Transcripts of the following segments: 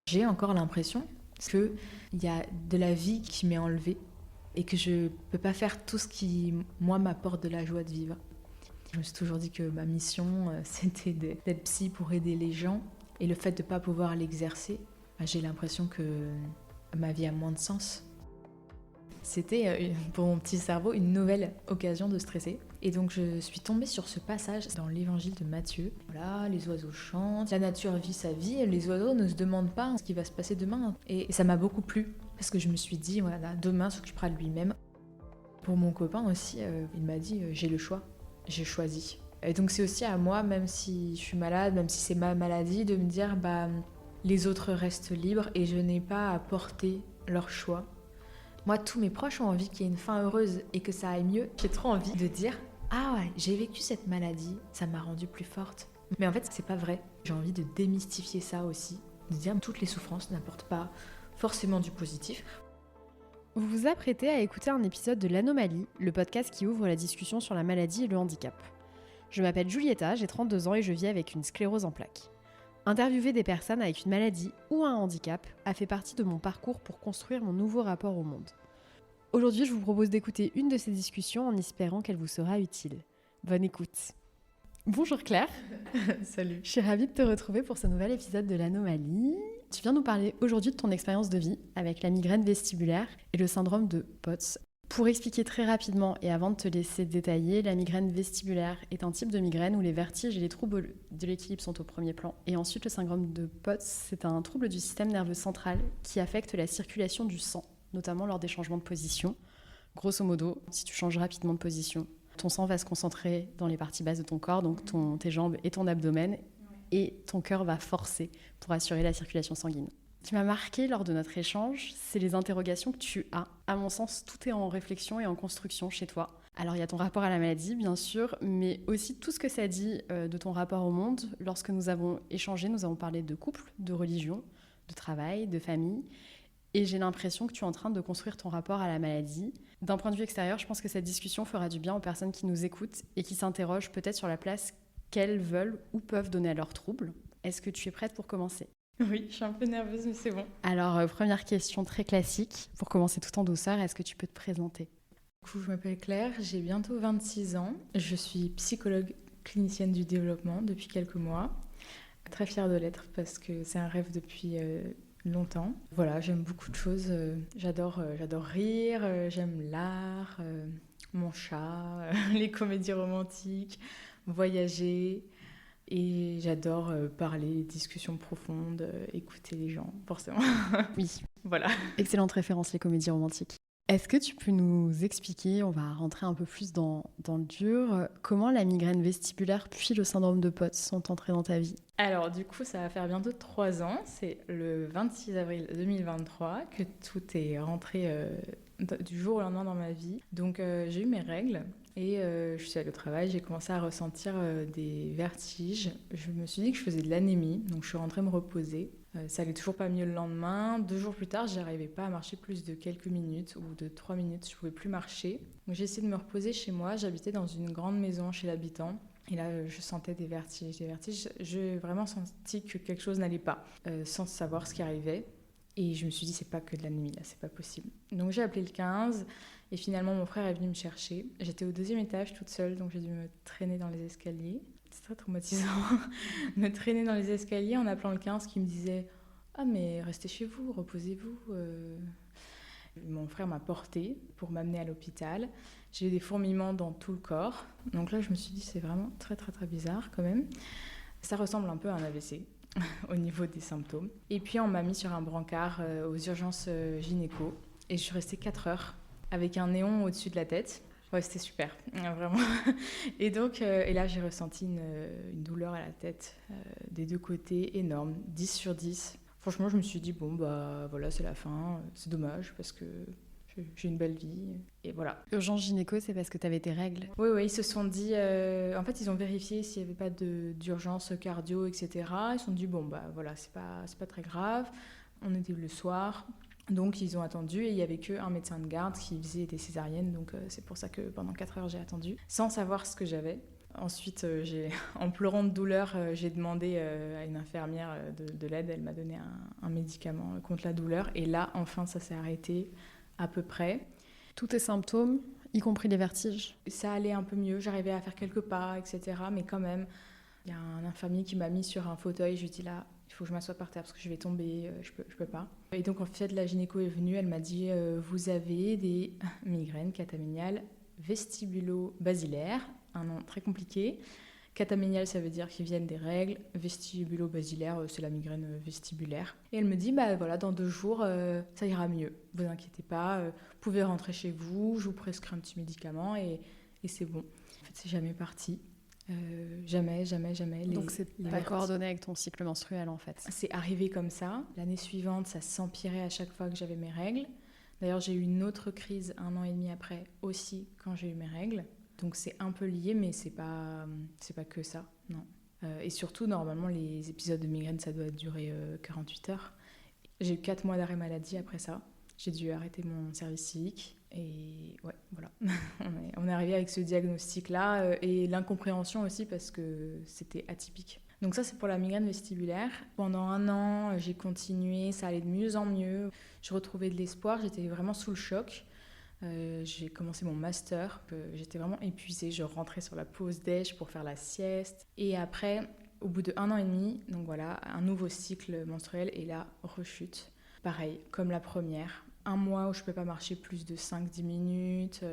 J'ai encore l'impression qu'il y a de la vie qui m'est enlevée et que je ne peux pas faire tout ce qui, moi, m'apporte de la joie de vivre. Je me suis toujours dit que ma mission, c'était d'être psy pour aider les gens. Et le fait de ne pas pouvoir l'exercer, j'ai l'impression que ma vie a moins de sens. C'était, pour mon petit cerveau, une nouvelle occasion de stresser. Et donc je suis tombée sur ce passage dans l'évangile de Matthieu. Voilà, les oiseaux chantent, la nature vit sa vie, les oiseaux ne se demandent pas ce qui va se passer demain. Et ça m'a beaucoup plu, parce que je me suis dit, voilà, demain s'occupera de lui-même. Pour mon copain aussi, il m'a dit, j'ai le choix, j'ai choisi. Et donc c'est aussi à moi, même si je suis malade, même si c'est ma maladie, de me dire, les autres restent libres et je n'ai pas à porter leur choix. Moi, tous mes proches ont envie qu'il y ait une fin heureuse et que ça aille mieux. J'ai trop envie de dire « Ah ouais, j'ai vécu cette maladie, ça m'a rendue plus forte. » Mais en fait, c'est pas vrai. J'ai envie de démystifier ça aussi, de dire « Toutes les souffrances n'apportent pas forcément du positif. » Vous vous apprêtez à écouter un épisode de l'Anomalie, le podcast qui ouvre la discussion sur la maladie et le handicap. Je m'appelle Julieta, j'ai 32 ans et je vis avec une sclérose en plaques. Interviewer des personnes avec une maladie ou un handicap a fait partie de mon parcours pour construire mon nouveau rapport au monde. Aujourd'hui, je vous propose d'écouter une de ces discussions en espérant qu'elle vous sera utile. Bonne écoute. Bonjour Claire. Salut. Je suis ravie de te retrouver pour ce nouvel épisode de l'Anomalie. Tu viens nous parler aujourd'hui de ton expérience de vie avec la migraine vestibulaire et le syndrome de POTS. Pour expliquer très rapidement et avant de te laisser détailler, la migraine vestibulaire est un type de migraine où les vertiges et les troubles de l'équilibre sont au premier plan. Et ensuite, le syndrome de POTS, c'est un trouble du système nerveux central qui affecte la circulation du sang, notamment lors des changements de position. Grosso modo, si tu changes rapidement de position, ton sang va se concentrer dans les parties basses de ton corps, donc tes jambes et ton abdomen, et ton cœur va forcer pour assurer la circulation sanguine. Ce qui m'a marqué lors de notre échange, c'est les interrogations que tu as. À mon sens, tout est en réflexion et en construction chez toi. Alors, il y a ton rapport à la maladie, bien sûr, mais aussi tout ce que ça dit de ton rapport au monde. Lorsque nous avons échangé, nous avons parlé de couple, de religion, de travail, de famille. Et j'ai l'impression que tu es en train de construire ton rapport à la maladie. D'un point de vue extérieur, je pense que cette discussion fera du bien aux personnes qui nous écoutent et qui s'interrogent peut-être sur la place qu'elles veulent ou peuvent donner à leurs troubles. Est-ce que tu es prête pour commencer ? Oui, je suis un peu nerveuse, mais c'est bon. Alors, première question très classique. Pour commencer tout en douceur, est-ce que tu peux te présenter ? Du coup, je m'appelle Claire, j'ai bientôt 26 ans. Je suis psychologue clinicienne du développement depuis quelques mois. Très fière de l'être parce que c'est un rêve depuis longtemps. Voilà, j'aime beaucoup de choses. J'adore rire, j'aime l'art, mon chat, les comédies romantiques, voyager. Et j'adore parler, discussions profondes, écouter les gens, forcément. Oui, Voilà. excellente référence, les comédies romantiques. Est-ce que tu peux nous expliquer, on va rentrer un peu plus dans le dur, comment la migraine vestibulaire puis le syndrome de POTS sont entrés dans ta vie ? Alors du coup, ça va faire bientôt 3 ans. C'est le 26 avril 2023 que tout est rentré du jour au lendemain dans ma vie. Donc j'ai eu mes règles et je suis allée au travail. J'ai commencé à ressentir des vertiges. Je me suis dit que je faisais de l'anémie, donc je suis rentrée me reposer. Ça allait toujours pas mieux le lendemain. 2 jours plus tard, j'arrivais pas à marcher plus de quelques minutes ou de 3 minutes. Je pouvais plus marcher. Donc j'ai essayé de me reposer chez moi. J'habitais dans une grande maison chez l'habitant. Et là, je sentais des vertiges. J'ai vraiment senti que quelque chose n'allait pas, sans savoir ce qui arrivait. Et je me suis dit, c'est pas que de l'anémie, là, c'est pas possible. Donc j'ai appelé le 15, et finalement, mon frère est venu me chercher. J'étais au 2e étage, toute seule, donc j'ai dû me traîner dans les escaliers. C'est très traumatisant, me traîner dans les escaliers en appelant le 15 qui me disait « Ah, mais restez chez vous, reposez-vous ». Mon frère m'a portée pour m'amener à l'hôpital. J'ai eu des fourmillements dans tout le corps. Donc là, je me suis dit, c'est vraiment très, très, très bizarre quand même. Ça ressemble un peu à un AVC au niveau des symptômes. Et puis, on m'a mis sur un brancard aux urgences gynéco. Et je suis restée 4 heures avec un néon au-dessus de la tête. Ouais, c'était super, vraiment. Et donc, et là, j'ai ressenti une douleur à la tête des 2 côtés énorme, 10 sur 10. Franchement, je me suis dit, bon, bah voilà, c'est la fin, c'est dommage parce que j'ai une belle vie, et voilà. Urgence gynéco, c'est parce que tu avais tes règles ? Oui, ils se sont dit, en fait, ils ont vérifié s'il n'y avait pas d'urgence cardio, etc. Ils se sont dit, bon, bah voilà, c'est pas très grave. On était le soir, donc ils ont attendu, et il n'y avait qu'un médecin de garde qui faisait des césariennes, donc c'est pour ça que pendant 4 heures, j'ai attendu, sans savoir ce que j'avais. Ensuite, en pleurant de douleur, j'ai demandé à une infirmière de l'aide. Elle m'a donné un médicament contre la douleur. Et là, enfin, ça s'est arrêté à peu près. Tous tes symptômes, y compris les vertiges? Ça allait un peu mieux. J'arrivais à faire quelques pas, etc. Mais quand même, il y a un infirmier qui m'a mis sur un fauteuil. Je lui ai dit là, il faut que je m'assoie par terre parce que je vais tomber, je peux pas. Et donc, en fait, la gynéco est venue. Elle m'a dit vous avez des migraines cataméniales vestibulo-basilaires. Un nom très compliqué. Cataménial, ça veut dire qu'ils viennent des règles. Vestibulo-basilaire, c'est la migraine vestibulaire. Et elle me dit, bah voilà, dans 2 jours, ça ira mieux. Vous inquiétez pas, vous pouvez rentrer chez vous, je vous prescris un petit médicament et c'est bon. En fait, c'est jamais parti. Jamais. Donc c'est pas coordonné avec ton cycle menstruel en fait. C'est arrivé comme ça. L'année suivante, ça s'empirait à chaque fois que j'avais mes règles. D'ailleurs, j'ai eu une autre crise 1 an et demi après aussi quand j'ai eu mes règles. Donc c'est un peu lié, mais c'est pas que ça, non. Et surtout, normalement, les épisodes de migraine, ça doit durer 48 heures. J'ai eu 4 mois d'arrêt maladie après ça. J'ai dû arrêter mon service civique. Et ouais, voilà. on est arrivé avec ce diagnostic-là et l'incompréhension aussi parce que c'était atypique. Donc ça, c'est pour la migraine vestibulaire. Pendant 1 an, j'ai continué, ça allait de mieux en mieux. Je retrouvais de l'espoir, j'étais vraiment sous le choc. J'ai commencé mon master, j'étais vraiment épuisée, je rentrais sur la pause déj pour faire la sieste. Et après, au bout de 1 an et demi, donc voilà, un nouveau cycle menstruel et là, rechute. Pareil, comme la première. 1 mois où je ne peux pas marcher plus de 5-10 minutes,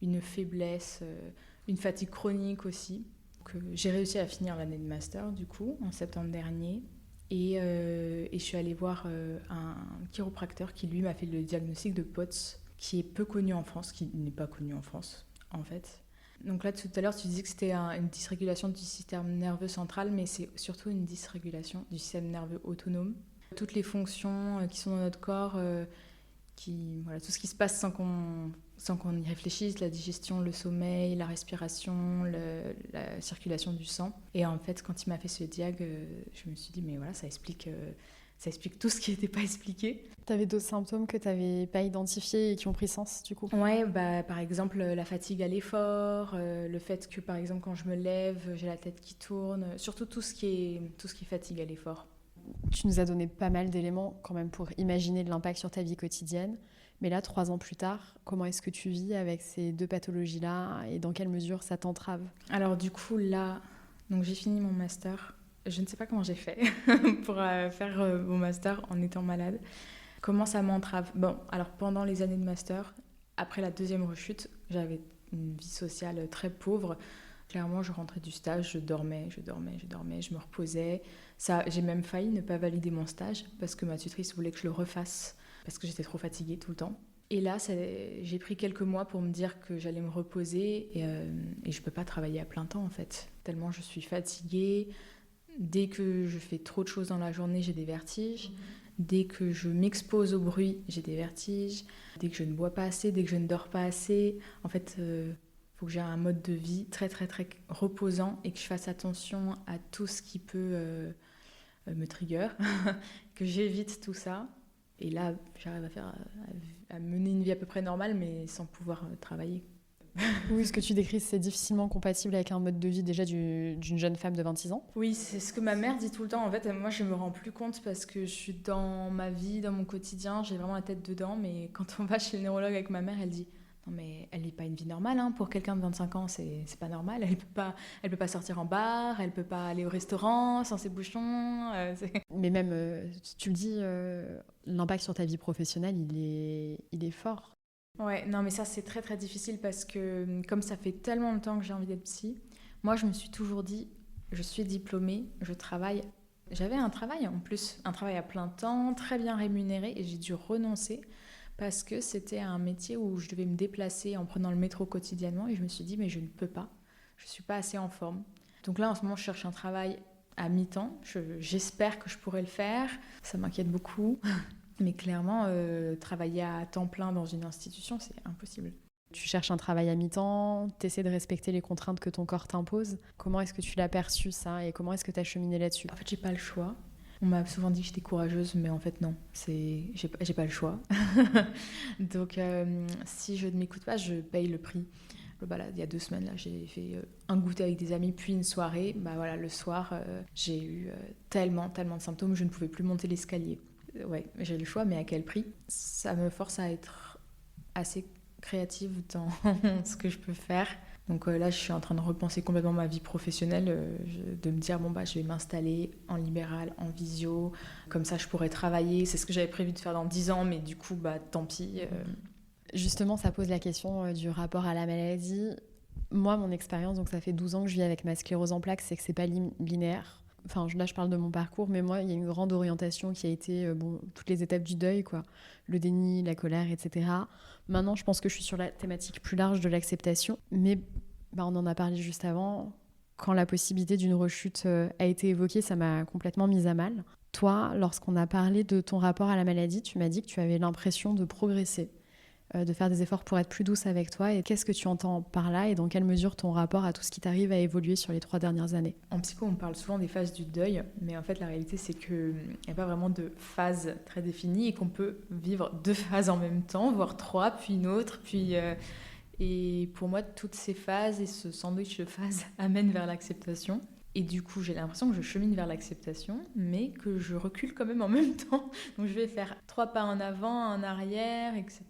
une faiblesse, une fatigue chronique aussi. Donc, j'ai réussi à finir l'année de master du coup, en septembre dernier. Et je suis allée voir un chiropracteur qui lui m'a fait le diagnostic de POTS, qui est peu connu en France, qui n'est pas connu en France, en fait. Donc là, tout à l'heure, tu disais que c'était une dysrégulation du système nerveux central, mais c'est surtout une dysrégulation du système nerveux autonome. Toutes les fonctions qui sont dans notre corps, voilà, tout ce qui se passe sans qu'on y réfléchisse, la digestion, le sommeil, la respiration, la circulation du sang. Et en fait, quand il m'a fait ce diag, je me suis dit, mais voilà, ça explique tout ce qui n'était pas expliqué. Tu avais d'autres symptômes que tu n'avais pas identifiés et qui ont pris sens, du coup? Ouais, bah, par exemple, la fatigue à l'effort, le fait que, par exemple, quand je me lève, j'ai la tête qui tourne, surtout tout ce qui est fatigue à l'effort. Tu nous as donné pas mal d'éléments quand même pour imaginer de l'impact sur ta vie quotidienne. Mais là, 3 ans plus tard, comment est-ce que tu vis avec ces 2 pathologies-là et dans quelle mesure ça t'entrave? Alors du coup, là, donc j'ai fini mon master. Je ne sais pas comment j'ai fait pour faire mon master en étant malade. Comment ça m'entrave? Bon, alors pendant les années de master, après la 2e rechute, j'avais une vie sociale très pauvre. Clairement, je rentrais du stage, je dormais, je me reposais. Ça, j'ai même failli ne pas valider mon stage parce que ma tutrice voulait que je le refasse parce que j'étais trop fatiguée tout le temps. Et là, j'ai pris quelques mois pour me dire que j'allais me reposer et je peux pas travailler à plein temps en fait, tellement je suis fatiguée. Dès que je fais trop de choses dans la journée, j'ai des vertiges. Dès que je m'expose au bruit, j'ai des vertiges. Dès que je ne bois pas assez, dès que je ne dors pas assez, en fait, faut que j'ai un mode de vie très très très reposant et que je fasse attention à tout ce qui peut me trigger, que j'évite tout ça. Et là, j'arrive à mener une vie à peu près normale, mais sans pouvoir travailler. Oui, ce que tu décris, c'est difficilement compatible avec un mode de vie déjà d'une jeune femme de 26 ans. Oui, c'est ce que ma mère dit tout le temps. En fait, moi, je me rends plus compte parce que je suis dans ma vie, dans mon quotidien, j'ai vraiment la tête dedans. Mais quand on va chez le neurologue avec ma mère, elle dit « Non, mais elle n'est pas une vie normale. Hein. Pour quelqu'un de 25 ans, c'est pas normal. Elle peut pas sortir en bar, elle peut pas aller au restaurant sans ses bouchons. Mais même, tu le dis, l'impact sur ta vie professionnelle, il est fort. Ouais, non mais ça c'est très très difficile parce que comme ça fait tellement longtemps que j'ai envie d'être psy, moi je me suis toujours dit, je suis diplômée, je travaille. J'avais un travail en plus, un travail à plein temps, très bien rémunéré et j'ai dû renoncer parce que c'était un métier où je devais me déplacer en prenant le métro quotidiennement et je me suis dit mais je ne peux pas, je suis pas assez en forme. Donc là en ce moment je cherche un travail à mi-temps, j'espère que je pourrai le faire, ça m'inquiète beaucoup. Mais clairement, travailler à temps plein dans une institution, c'est impossible. Tu cherches un travail à mi-temps, tu essaies de respecter les contraintes que ton corps t'impose. Comment est-ce que tu l'as perçu ça et comment est-ce que tu as cheminé là-dessus? En fait, j'ai pas le choix. On m'a souvent dit que j'étais courageuse, mais en fait non, j'ai pas le choix. Donc si je ne m'écoute pas, je paye le prix. Là, il y a 2 semaines, là, j'ai fait un goûter avec des amis, puis une soirée. Voilà, le soir, j'ai eu tellement de symptômes, je ne pouvais plus monter l'escalier. Ouais, j'ai le choix, mais à quel prix? Ça me force à être assez créative dans ce que je peux faire. Donc là, je suis en train de repenser complètement ma vie professionnelle, de me dire, je vais m'installer en libéral, en visio, comme ça je pourrais travailler. C'est ce que j'avais prévu de faire dans 10 ans, mais du coup, tant pis. Justement, ça pose la question du rapport à la maladie. Moi, mon expérience, donc ça fait 12 ans que je vis avec ma sclérose en plaques, c'est que c'est pas linéaire. Enfin, là, je parle de mon parcours, mais moi, il y a une grande orientation qui a été toutes les étapes du deuil, quoi. Le déni, la colère, etc. Maintenant, je pense que je suis sur la thématique plus large de l'acceptation. Mais on en a parlé juste avant. Quand la possibilité d'une rechute a été évoquée, ça m'a complètement mise à mal. Toi, lorsqu'on a parlé de ton rapport à la maladie, tu m'as dit que tu avais l'impression de progresser, de faire des efforts pour être plus douce avec toi. Et qu'est-ce que tu entends par là et dans quelle mesure ton rapport à tout ce qui t'arrive a évolué sur les 3 dernières années? En psycho, on parle souvent des phases du deuil, mais en fait, la réalité, c'est qu'il n'y a pas vraiment de phase très définie et qu'on peut vivre 2 phases en même temps, voire 3, puis une autre, puis... Et pour moi, toutes ces phases et ce sandwich de phases amènent vers l'acceptation. Et du coup, j'ai l'impression que je chemine vers l'acceptation, mais que je recule quand même en même temps. Donc je vais faire 3 pas en avant, en arrière, etc.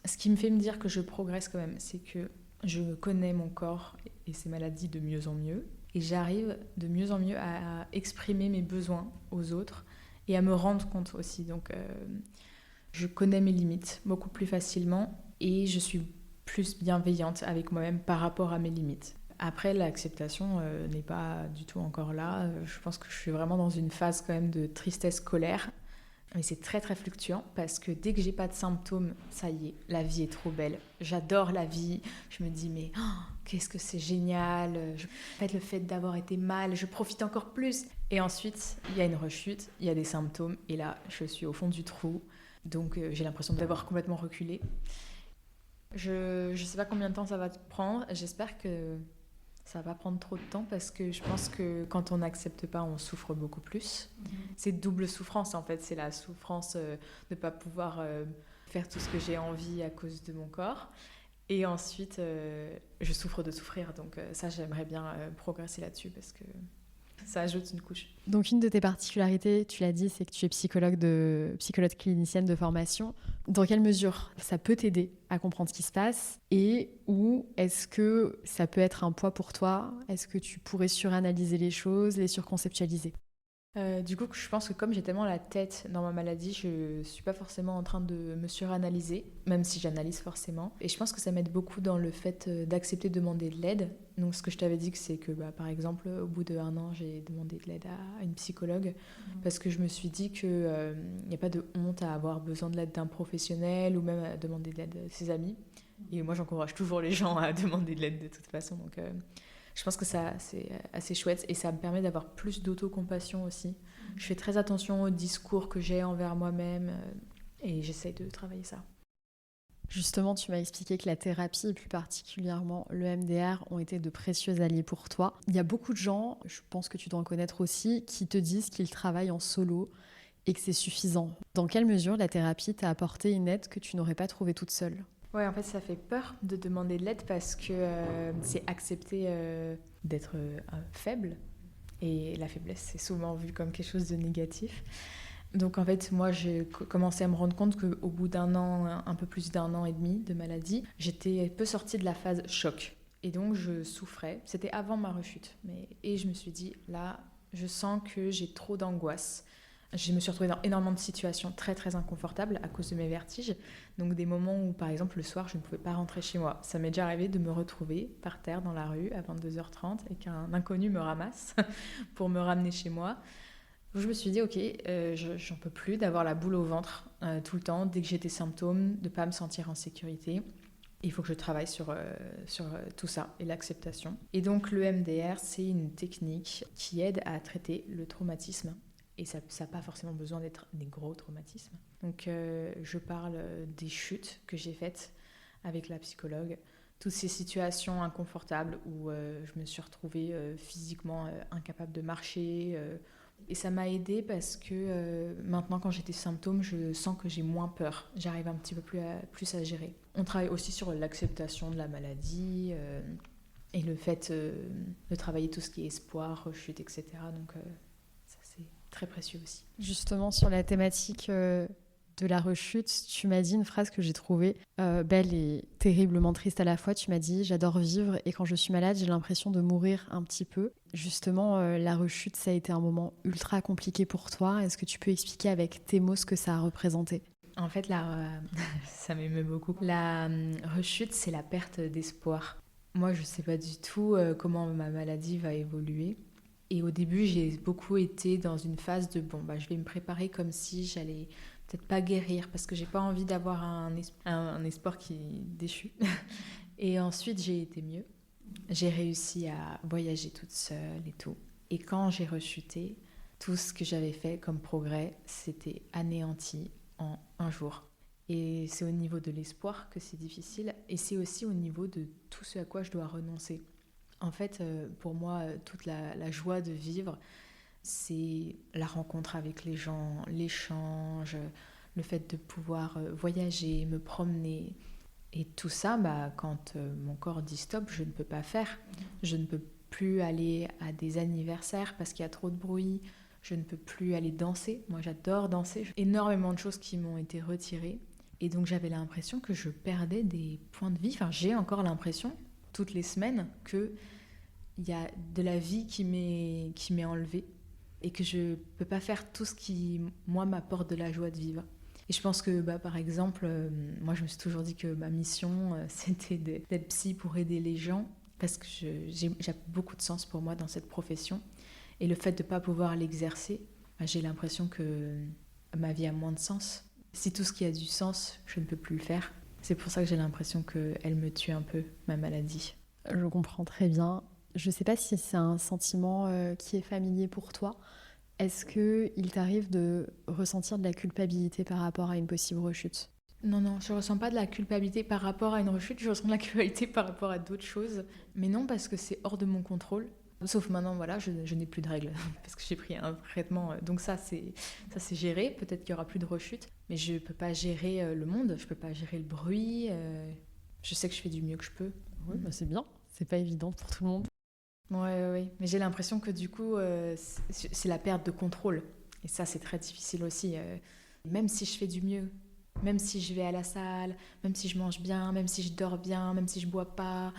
Ce qui me fait me dire que je progresse quand même, c'est que je connais mon corps et ses maladies de mieux en mieux. Et j'arrive de mieux en mieux à exprimer mes besoins aux autres et à me rendre compte aussi. Donc je connais mes limites beaucoup plus facilement et je suis plus bienveillante avec moi-même par rapport à mes limites. Après, l'acceptation n'est pas du tout encore là. Je pense que je suis vraiment dans une phase quand même de tristesse-colère. Mais c'est très très fluctuant parce que dès que j'ai pas de symptômes, ça y est, la vie est trop belle. J'adore la vie. Je me dis mais qu'est-ce que c'est génial. En fait, le fait d'avoir été mal, je profite encore plus. Et ensuite, il y a une rechute, il y a des symptômes et là, je suis au fond du trou. Donc j'ai l'impression d'avoir complètement reculé. Je sais pas combien de temps ça va te prendre. J'espère que ça va pas prendre trop de temps parce que je pense que quand on n'accepte pas, on souffre beaucoup plus. C'est double souffrance en fait. C'est la souffrance de ne pas pouvoir faire tout ce que j'ai envie à cause de mon corps. Et ensuite, je souffre de souffrir. Donc ça, j'aimerais bien progresser là-dessus parce que ça ajoute une couche. Donc une de tes particularités, tu l'as dit, c'est que tu es psychologue clinicienne de formation. Dans quelle mesure ça peut t'aider à comprendre ce qui se passe et où est-ce que ça peut être un poids pour toi? Est-ce que tu pourrais suranalyser les choses, les surconceptualiser? Du coup, je pense que comme j'ai tellement la tête dans ma maladie, je suis pas forcément en train de me suranalyser, même si j'analyse forcément. Et je pense que ça m'aide beaucoup dans le fait d'accepter de demander de l'aide. Donc ce que je t'avais dit, c'est que par exemple, au bout d'1 an, j'ai demandé de l'aide à une psychologue parce que je me suis dit qu'il n'y a pas de honte à avoir besoin de l'aide d'un professionnel ou même à demander de l'aide de ses amis. Et moi, j'encourage toujours les gens à demander de l'aide de toute façon. Donc je pense que ça, c'est assez chouette et ça me permet d'avoir plus d'autocompassion aussi. Je fais très attention au discours que j'ai envers moi-même et j'essaye de travailler ça. Justement, tu m'as expliqué que la thérapie, plus particulièrement le MDR, ont été de précieux alliés pour toi. Il y a beaucoup de gens, je pense que tu dois en connaître aussi, qui te disent qu'ils travaillent en solo et que c'est suffisant. Dans quelle mesure la thérapie t'a apporté une aide que tu n'aurais pas trouvée toute seule ? Ouais, en fait, ça fait peur de demander de l'aide parce que c'est accepter d'être faible. Et la faiblesse, c'est souvent vu comme quelque chose de négatif. Donc, en fait, moi, j'ai commencé à me rendre compte qu'au bout d'1 an, un peu plus d'1 an et demi de maladie, j'étais peu sortie de la phase choc. Et donc, je souffrais. C'était avant ma rechute. Et je me suis dit, là, je sens que j'ai trop d'angoisse. Je me suis retrouvée dans énormément de situations très très inconfortables à cause de mes vertiges. Donc des moments où par exemple le soir je ne pouvais pas rentrer chez moi. Ça m'est déjà arrivé de me retrouver par terre dans la rue à 22h30 et qu'un inconnu me ramasse pour me ramener chez moi. Donc je me suis dit ok, j'en peux plus d'avoir la boule au ventre tout le temps dès que j'ai des symptômes, de ne pas me sentir en sécurité. Il faut que je travaille sur tout ça et l'acceptation. Et donc le MDR, c'est une technique qui aide à traiter le traumatisme. Et ça n'a pas forcément besoin d'être des gros traumatismes. Donc je parle des chutes que j'ai faites avec la psychologue. Toutes ces situations inconfortables où je me suis retrouvée physiquement incapable de marcher, Et ça m'a aidée parce que maintenant, quand j'ai des symptômes, je sens que j'ai moins peur. J'arrive un petit peu plus à gérer. On travaille aussi sur l'acceptation de la maladie et le fait de travailler tout ce qui est espoir, rechute, etc. Donc ça, c'est très précieux aussi. Justement, sur la thématique de la rechute, tu m'as dit une phrase que j'ai trouvée belle et terriblement triste à la fois. Tu m'as dit « J'adore vivre et quand je suis malade, j'ai l'impression de mourir un petit peu ». Justement, la rechute, ça a été un moment ultra compliqué pour toi. Est-ce que tu peux expliquer avec tes mots ce que ça a représenté ? En fait, ça m'émeut beaucoup. La rechute, c'est la perte d'espoir. Moi, je ne sais pas du tout comment ma maladie va évoluer. Et au début, j'ai beaucoup été dans une phase de je vais me préparer comme si j'allais peut-être pas guérir parce que j'ai pas envie d'avoir un espoir qui est déchu. Et ensuite, j'ai été mieux. J'ai réussi à voyager toute seule et tout. Et quand j'ai rechuté, tout ce que j'avais fait comme progrès, c'était anéanti en un jour. Et c'est au niveau de l'espoir que c'est difficile. Et c'est aussi au niveau de tout ce à quoi je dois renoncer. En fait, pour moi, toute la joie de vivre, c'est la rencontre avec les gens, l'échange, le fait de pouvoir voyager, me promener. Et tout ça, quand mon corps dit stop, je ne peux pas faire. Je ne peux plus aller à des anniversaires parce qu'il y a trop de bruit. Je ne peux plus aller danser. Moi, j'adore danser. Énormément de choses qui m'ont été retirées. Et donc, j'avais l'impression que je perdais des points de vie. Enfin, j'ai encore l'impression, toutes les semaines, qu'il y a de la vie qui m'est enlevée et que je ne peux pas faire tout ce qui, moi, m'apporte de la joie de vivre. Et je pense que, par exemple, moi, je me suis toujours dit que ma mission, c'était d'être psy pour aider les gens, parce que j'ai beaucoup de sens pour moi dans cette profession. Et le fait de ne pas pouvoir l'exercer, j'ai l'impression que ma vie a moins de sens. Si tout ce qui a du sens, je ne peux plus le faire. C'est pour ça que j'ai l'impression qu'elle me tue un peu, ma maladie. Je comprends très bien. Je ne sais pas si c'est un sentiment qui est familier pour toi. Est-ce qu'il t'arrive de ressentir de la culpabilité par rapport à une possible rechute ? Non, je ne ressens pas de la culpabilité par rapport à une rechute, je ressens de la culpabilité par rapport à d'autres choses. Mais non, parce que c'est hors de mon contrôle. Sauf maintenant, voilà, je n'ai plus de règles, parce que j'ai pris un traitement. Donc ça, c'est géré. Peut-être qu'il n'y aura plus de rechute. Mais je ne peux pas gérer le monde, je ne peux pas gérer le bruit. Je sais que je fais du mieux que je peux. Oui, c'est bien. C'est pas évident pour tout le monde. Oui. Mais j'ai l'impression que du coup, c'est la perte de contrôle. Et ça, c'est très difficile aussi. Même si je fais du mieux, même si je vais à la salle, même si je mange bien, même si je dors bien, même si je bois pas,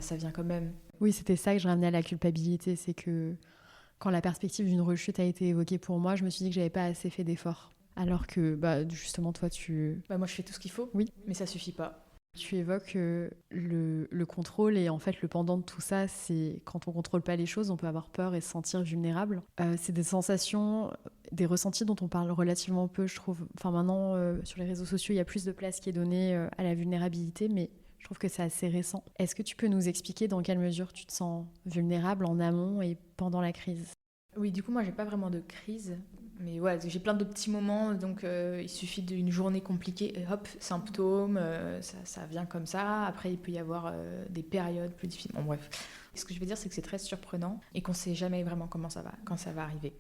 ça vient quand même. Oui, c'était ça que je ramenais à la culpabilité. C'est que quand la perspective d'une rechute a été évoquée pour moi, je me suis dit que j'avais pas assez fait d'efforts. Alors que, justement, toi, moi, je fais tout ce qu'il faut, oui, mais ça suffit pas. Tu évoques le contrôle et en fait le pendant de tout ça, c'est quand on contrôle pas les choses, on peut avoir peur et se sentir vulnérable. C'est des sensations, des ressentis dont on parle relativement peu, je trouve. Enfin maintenant, sur les réseaux sociaux, il y a plus de place qui est donnée à la vulnérabilité, mais je trouve que c'est assez récent. Est-ce que tu peux nous expliquer dans quelle mesure tu te sens vulnérable en amont et pendant la crise ? Oui, du coup, moi, j'ai pas vraiment de crise. Mais ouais, j'ai plein de petits moments, donc il suffit d'une journée compliquée, et hop, symptômes, ça vient comme ça. Après, il peut y avoir des périodes plus difficiles. Bon, bref. Ce que je veux dire, c'est que c'est très surprenant et qu'on sait jamais vraiment quand ça va arriver.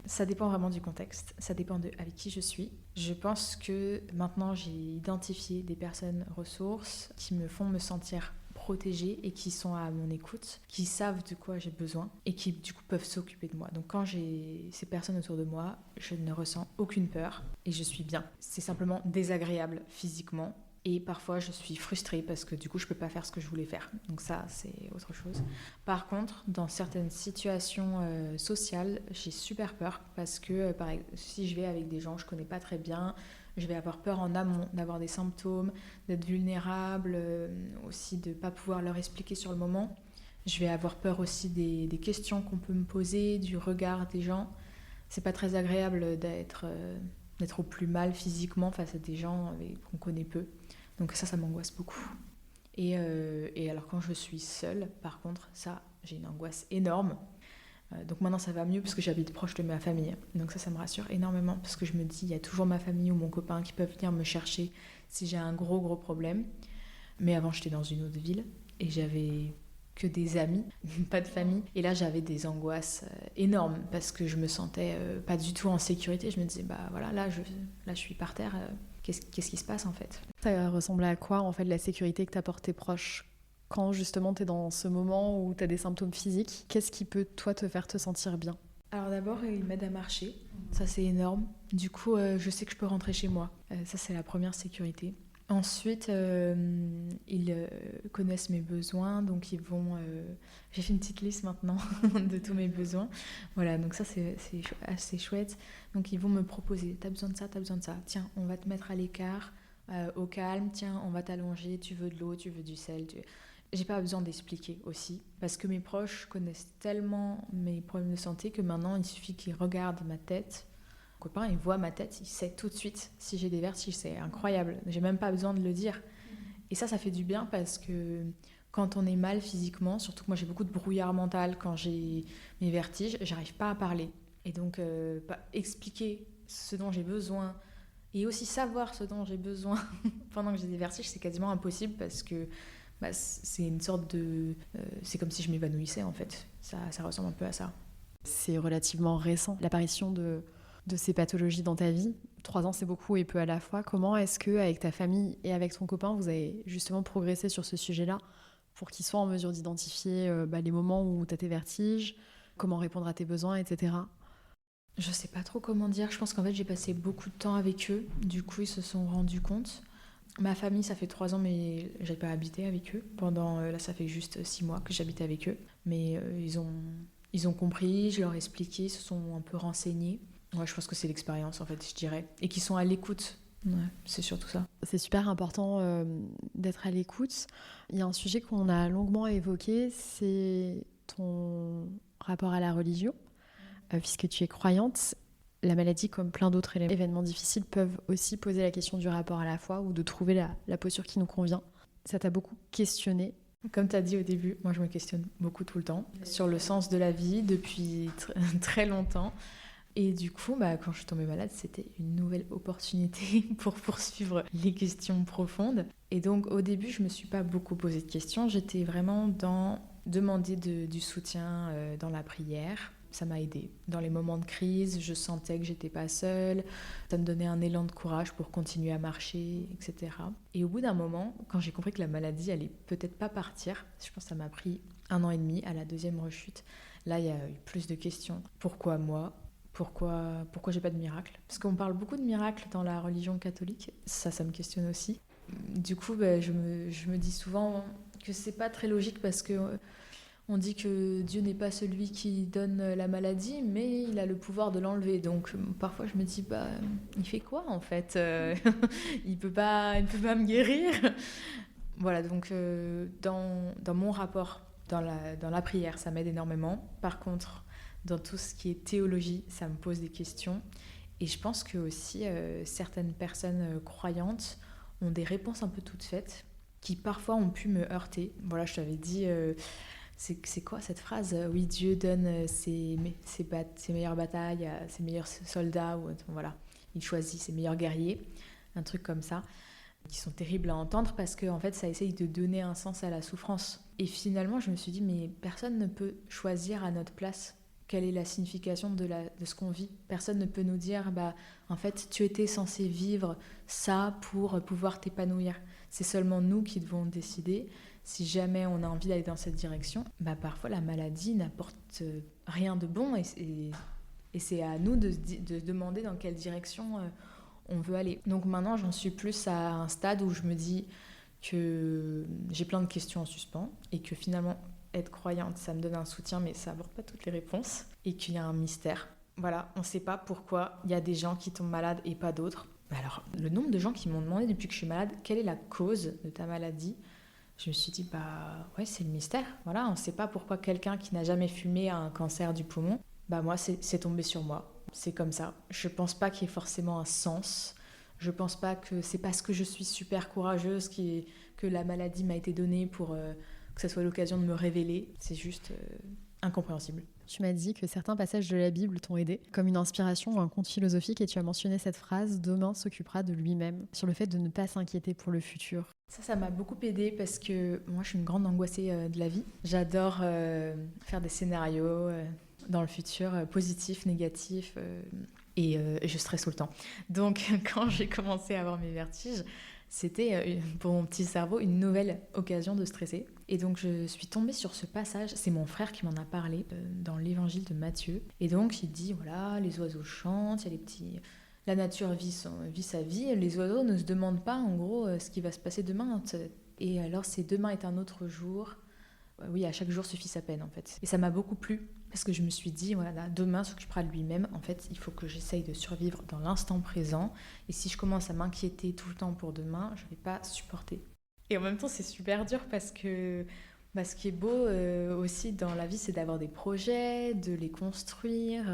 Ça dépend vraiment du contexte, ça dépend avec qui je suis. Je pense que maintenant, j'ai identifié des personnes ressources qui me font me sentir protégés et qui sont à mon écoute, qui savent de quoi j'ai besoin et qui du coup peuvent s'occuper de moi. Donc quand j'ai ces personnes autour de moi, je ne ressens aucune peur et je suis bien. C'est simplement désagréable physiquement et parfois je suis frustrée parce que du coup je peux pas faire ce que je voulais faire. Donc ça c'est autre chose. Par contre, dans certaines situations sociales, j'ai super peur parce que si je vais avec des gens que je connais pas très bien, je vais avoir peur en amont d'avoir des symptômes, d'être vulnérable, aussi de ne pas pouvoir leur expliquer sur le moment. Je vais avoir peur aussi des questions qu'on peut me poser, du regard des gens. C'est pas très agréable d'être au plus mal physiquement face à des gens qu'on connaît peu. Donc ça m'angoisse beaucoup. Et alors quand je suis seule, par contre, ça, j'ai une angoisse énorme. Donc maintenant ça va mieux parce que j'habite proche de ma famille. Donc ça me rassure énormément parce que je me dis il y a toujours ma famille ou mon copain qui peuvent venir me chercher si j'ai un gros problème. Mais avant j'étais dans une autre ville et j'avais que des amis, pas de famille. Et là, j'avais des angoisses énormes parce que je me sentais pas du tout en sécurité. Je me disais, bah voilà, là, je suis par terre. Qu'est-ce qui se passe en fait? Ça ressemble à quoi en fait la sécurité que t'apportent tes proches quand justement t'es dans ce moment où t'as des symptômes physiques? Qu'est-ce qui peut toi te faire te sentir bien? Alors d'abord, il m'aide à marcher. Ça, c'est énorme. Du coup, je sais que je peux rentrer chez moi. Ça, c'est la première sécurité. Ensuite, ils connaissent mes besoins, donc ils vont... J'ai fait une petite liste maintenant de tous mes besoins. Voilà, donc ça, c'est assez chouette. Donc ils vont me proposer, t'as besoin de ça, t'as besoin de ça. Tiens, on va te mettre à l'écart, au calme. Tiens, on va t'allonger, tu veux de l'eau, tu veux du sel. J'ai pas besoin d'expliquer aussi, parce que mes proches connaissent tellement mes problèmes de santé que maintenant, il suffit qu'ils regardent ma tête. Mon copain, il voit ma tête, il sait tout de suite si j'ai des vertiges, c'est incroyable. J'ai même pas besoin de le dire. Et ça fait du bien parce que quand on est mal physiquement, surtout que moi j'ai beaucoup de brouillard mental quand j'ai mes vertiges, j'arrive pas à parler. Et donc, expliquer ce dont j'ai besoin et aussi savoir ce dont j'ai besoin pendant que j'ai des vertiges, c'est quasiment impossible parce que c'est une sorte de... c'est comme si je m'évanouissais en fait. Ça ressemble un peu à ça. C'est relativement récent, l'apparition de ces pathologies dans ta vie. 3 ans, c'est beaucoup et peu à la fois. Comment est-ce que, avec ta famille et avec ton copain, vous avez justement progressé sur ce sujet-là pour qu'ils soient en mesure d'identifier les moments où tu as tes vertiges, comment répondre à tes besoins, etc. Je sais pas trop comment dire. Je pense qu'en fait, j'ai passé beaucoup de temps avec eux. Du coup, ils se sont rendus compte. Ma famille, ça fait 3 ans, mais j'ai pas habité avec eux. Là, ça fait juste 6 mois que j'habite avec eux. Mais ils ont compris, je leur ai expliqué, ils se sont un peu renseignés. Ouais, je pense que c'est l'expérience, en fait, je dirais. Et qu'ils sont à l'écoute. Ouais, c'est surtout ça. C'est super important d'être à l'écoute. Il y a un sujet qu'on a longuement évoqué, c'est ton rapport à la religion. Puisque tu es croyante, la maladie, comme plein d'autres événements difficiles, peuvent aussi poser la question du rapport à la foi ou de trouver la posture qui nous convient. Ça t'a beaucoup questionné? Comme tu as dit au début, moi je me questionne beaucoup tout le temps sur le sens de la vie depuis très longtemps. Et du coup, quand je suis tombée malade, c'était une nouvelle opportunité pour poursuivre les questions profondes. Et donc au début, je me suis pas beaucoup posé de questions. J'étais vraiment dans demander du soutien dans la prière. Ça m'a aidée. Dans les moments de crise, je sentais que j'étais pas seule. Ça me donnait un élan de courage pour continuer à marcher, etc. Et au bout d'un moment, quand j'ai compris que la maladie allait peut-être pas partir, je pense que ça m'a pris 1 an et demi à la 2e rechute. Là, il y a eu plus de questions. Pourquoi moi ? Pourquoi j'ai pas de miracle ? Parce qu'on parle beaucoup de miracles dans la religion catholique. Ça me questionne aussi. Du coup, je me dis souvent que c'est pas très logique parce que on dit que Dieu n'est pas celui qui donne la maladie, mais il a le pouvoir de l'enlever. Donc parfois je me dis, il fait quoi en fait ? Il peut pas me guérir. Voilà, donc dans mon rapport, dans la prière, ça m'aide énormément. Par contre, dans tout ce qui est théologie, ça me pose des questions. Et je pense que aussi certaines personnes croyantes ont des réponses un peu toutes faites, qui parfois ont pu me heurter. Voilà, je t'avais dit... c'est quoi cette phrase ? Oui, Dieu donne ses meilleures batailles à ses meilleurs soldats. Voilà, il choisit ses meilleurs guerriers. Un truc comme ça, qui sont terribles à entendre parce que en fait, ça essaye de donner un sens à la souffrance. Et finalement, je me suis dit, mais personne ne peut choisir à notre place quelle est la signification de ce qu'on vit. Personne ne peut nous dire, en fait, tu étais censé vivre ça pour pouvoir t'épanouir. C'est seulement nous qui devons décider. Si jamais on a envie d'aller dans cette direction, parfois la maladie n'apporte rien de bon et c'est à nous de demander dans quelle direction on veut aller. Donc maintenant, j'en suis plus à un stade où je me dis que j'ai plein de questions en suspens et que finalement, être croyante, ça me donne un soutien, mais ça n'apporte pas toutes les réponses et qu'il y a un mystère. Voilà, on ne sait pas pourquoi il y a des gens qui tombent malades et pas d'autres. Alors, le nombre de gens qui m'ont demandé depuis que je suis malade, quelle est la cause de ta maladie ? Je me suis dit, ouais, c'est le mystère. Voilà, on ne sait pas pourquoi quelqu'un qui n'a jamais fumé a un cancer du poumon. Moi, c'est tombé sur moi. C'est comme ça. Je ne pense pas qu'il y ait forcément un sens. Je ne pense pas que c'est parce que je suis super courageuse que la maladie m'a été donnée pour que ça soit l'occasion de me révéler. C'est juste incompréhensible. Tu m'as dit que certains passages de la Bible t'ont aidé, comme une inspiration ou un conte philosophique, et tu as mentionné cette phrase « Demain s'occupera de lui-même », sur le fait de ne pas s'inquiéter pour le futur. Ça m'a beaucoup aidé parce que moi, je suis une grande angoissée de la vie. J'adore faire des scénarios dans le futur, positifs, négatifs, et je stresse tout le temps. Donc, quand j'ai commencé à avoir mes vertiges, c'était pour mon petit cerveau une nouvelle occasion de stresser. Et donc je suis tombée sur ce passage, c'est mon frère qui m'en a parlé dans l'évangile de Matthieu. Et donc il dit, voilà, les oiseaux chantent, il y a les petits... La nature vit sa vie, les oiseaux ne se demandent pas en gros ce qui va se passer demain. Et alors c'est demain est un autre jour. Oui, à chaque jour suffit sa peine en fait. Et ça m'a beaucoup plu parce que je me suis dit, voilà, demain s'occupera de lui-même. En fait, il faut que j'essaye de survivre dans l'instant présent. Et si je commence à m'inquiéter tout le temps pour demain, je ne vais pas supporter. Et en même temps, c'est super dur parce que ce qui est beau aussi dans la vie, c'est d'avoir des projets, de les construire,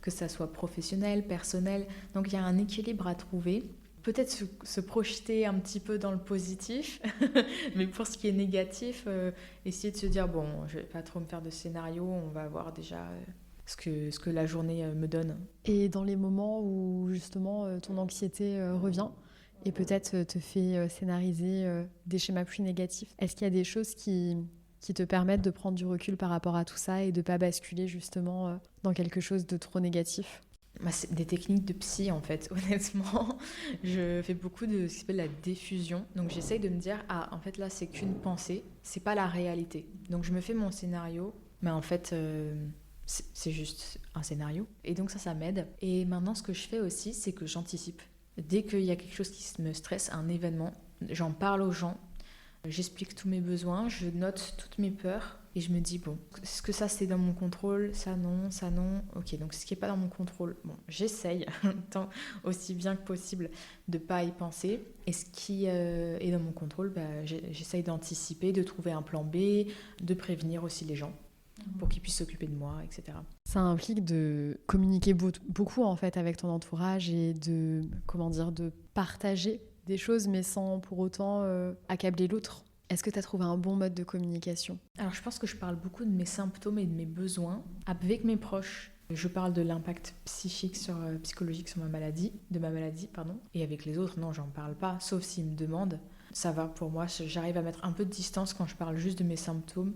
que ça soit professionnel, personnel. Donc il y a un équilibre à trouver. Peut-être se projeter un petit peu dans le positif, mais pour ce qui est négatif, essayer de se dire, bon, je vais pas trop me faire de scénario, on va voir déjà ce que la journée me donne. Et dans les moments où justement ton anxiété revient et peut-être te fait scénariser des schémas plus négatifs, est-ce qu'il y a des choses qui te permettent de prendre du recul par rapport à tout ça et de ne pas basculer justement dans quelque chose de trop négatif ? C'est des techniques de psy en fait, honnêtement. Je fais beaucoup de ce qui s'appelle la diffusion. Donc j'essaye de me dire, ah en fait là c'est qu'une pensée, c'est pas la réalité. Donc je me fais mon scénario, mais en fait c'est juste un scénario. Et donc ça m'aide. Et maintenant ce que je fais aussi, c'est que j'anticipe. Dès qu'il y a quelque chose qui me stresse, un événement, j'en parle aux gens, j'explique tous mes besoins, je note toutes mes peurs. Et je me dis, bon, est-ce que ça c'est dans mon contrôle ? Ça non. Ok, donc ce qui n'est pas dans mon contrôle, bon, j'essaye, tant aussi bien que possible, de ne pas y penser. Et ce qui est dans mon contrôle, j'essaye d'anticiper, de trouver un plan B, de prévenir aussi les gens pour qu'ils puissent s'occuper de moi, etc. Ça implique de communiquer beaucoup en fait avec ton entourage et de partager des choses, mais sans pour autant accabler l'autre. Est-ce que tu as trouvé un bon mode de communication ? Alors je pense que je parle beaucoup de mes symptômes et de mes besoins avec mes proches. Je parle de l'impact psychologique sur ma maladie, et avec les autres, non, j'en parle pas, sauf s'ils me demandent. Ça va pour moi, j'arrive à mettre un peu de distance quand je parle juste de mes symptômes.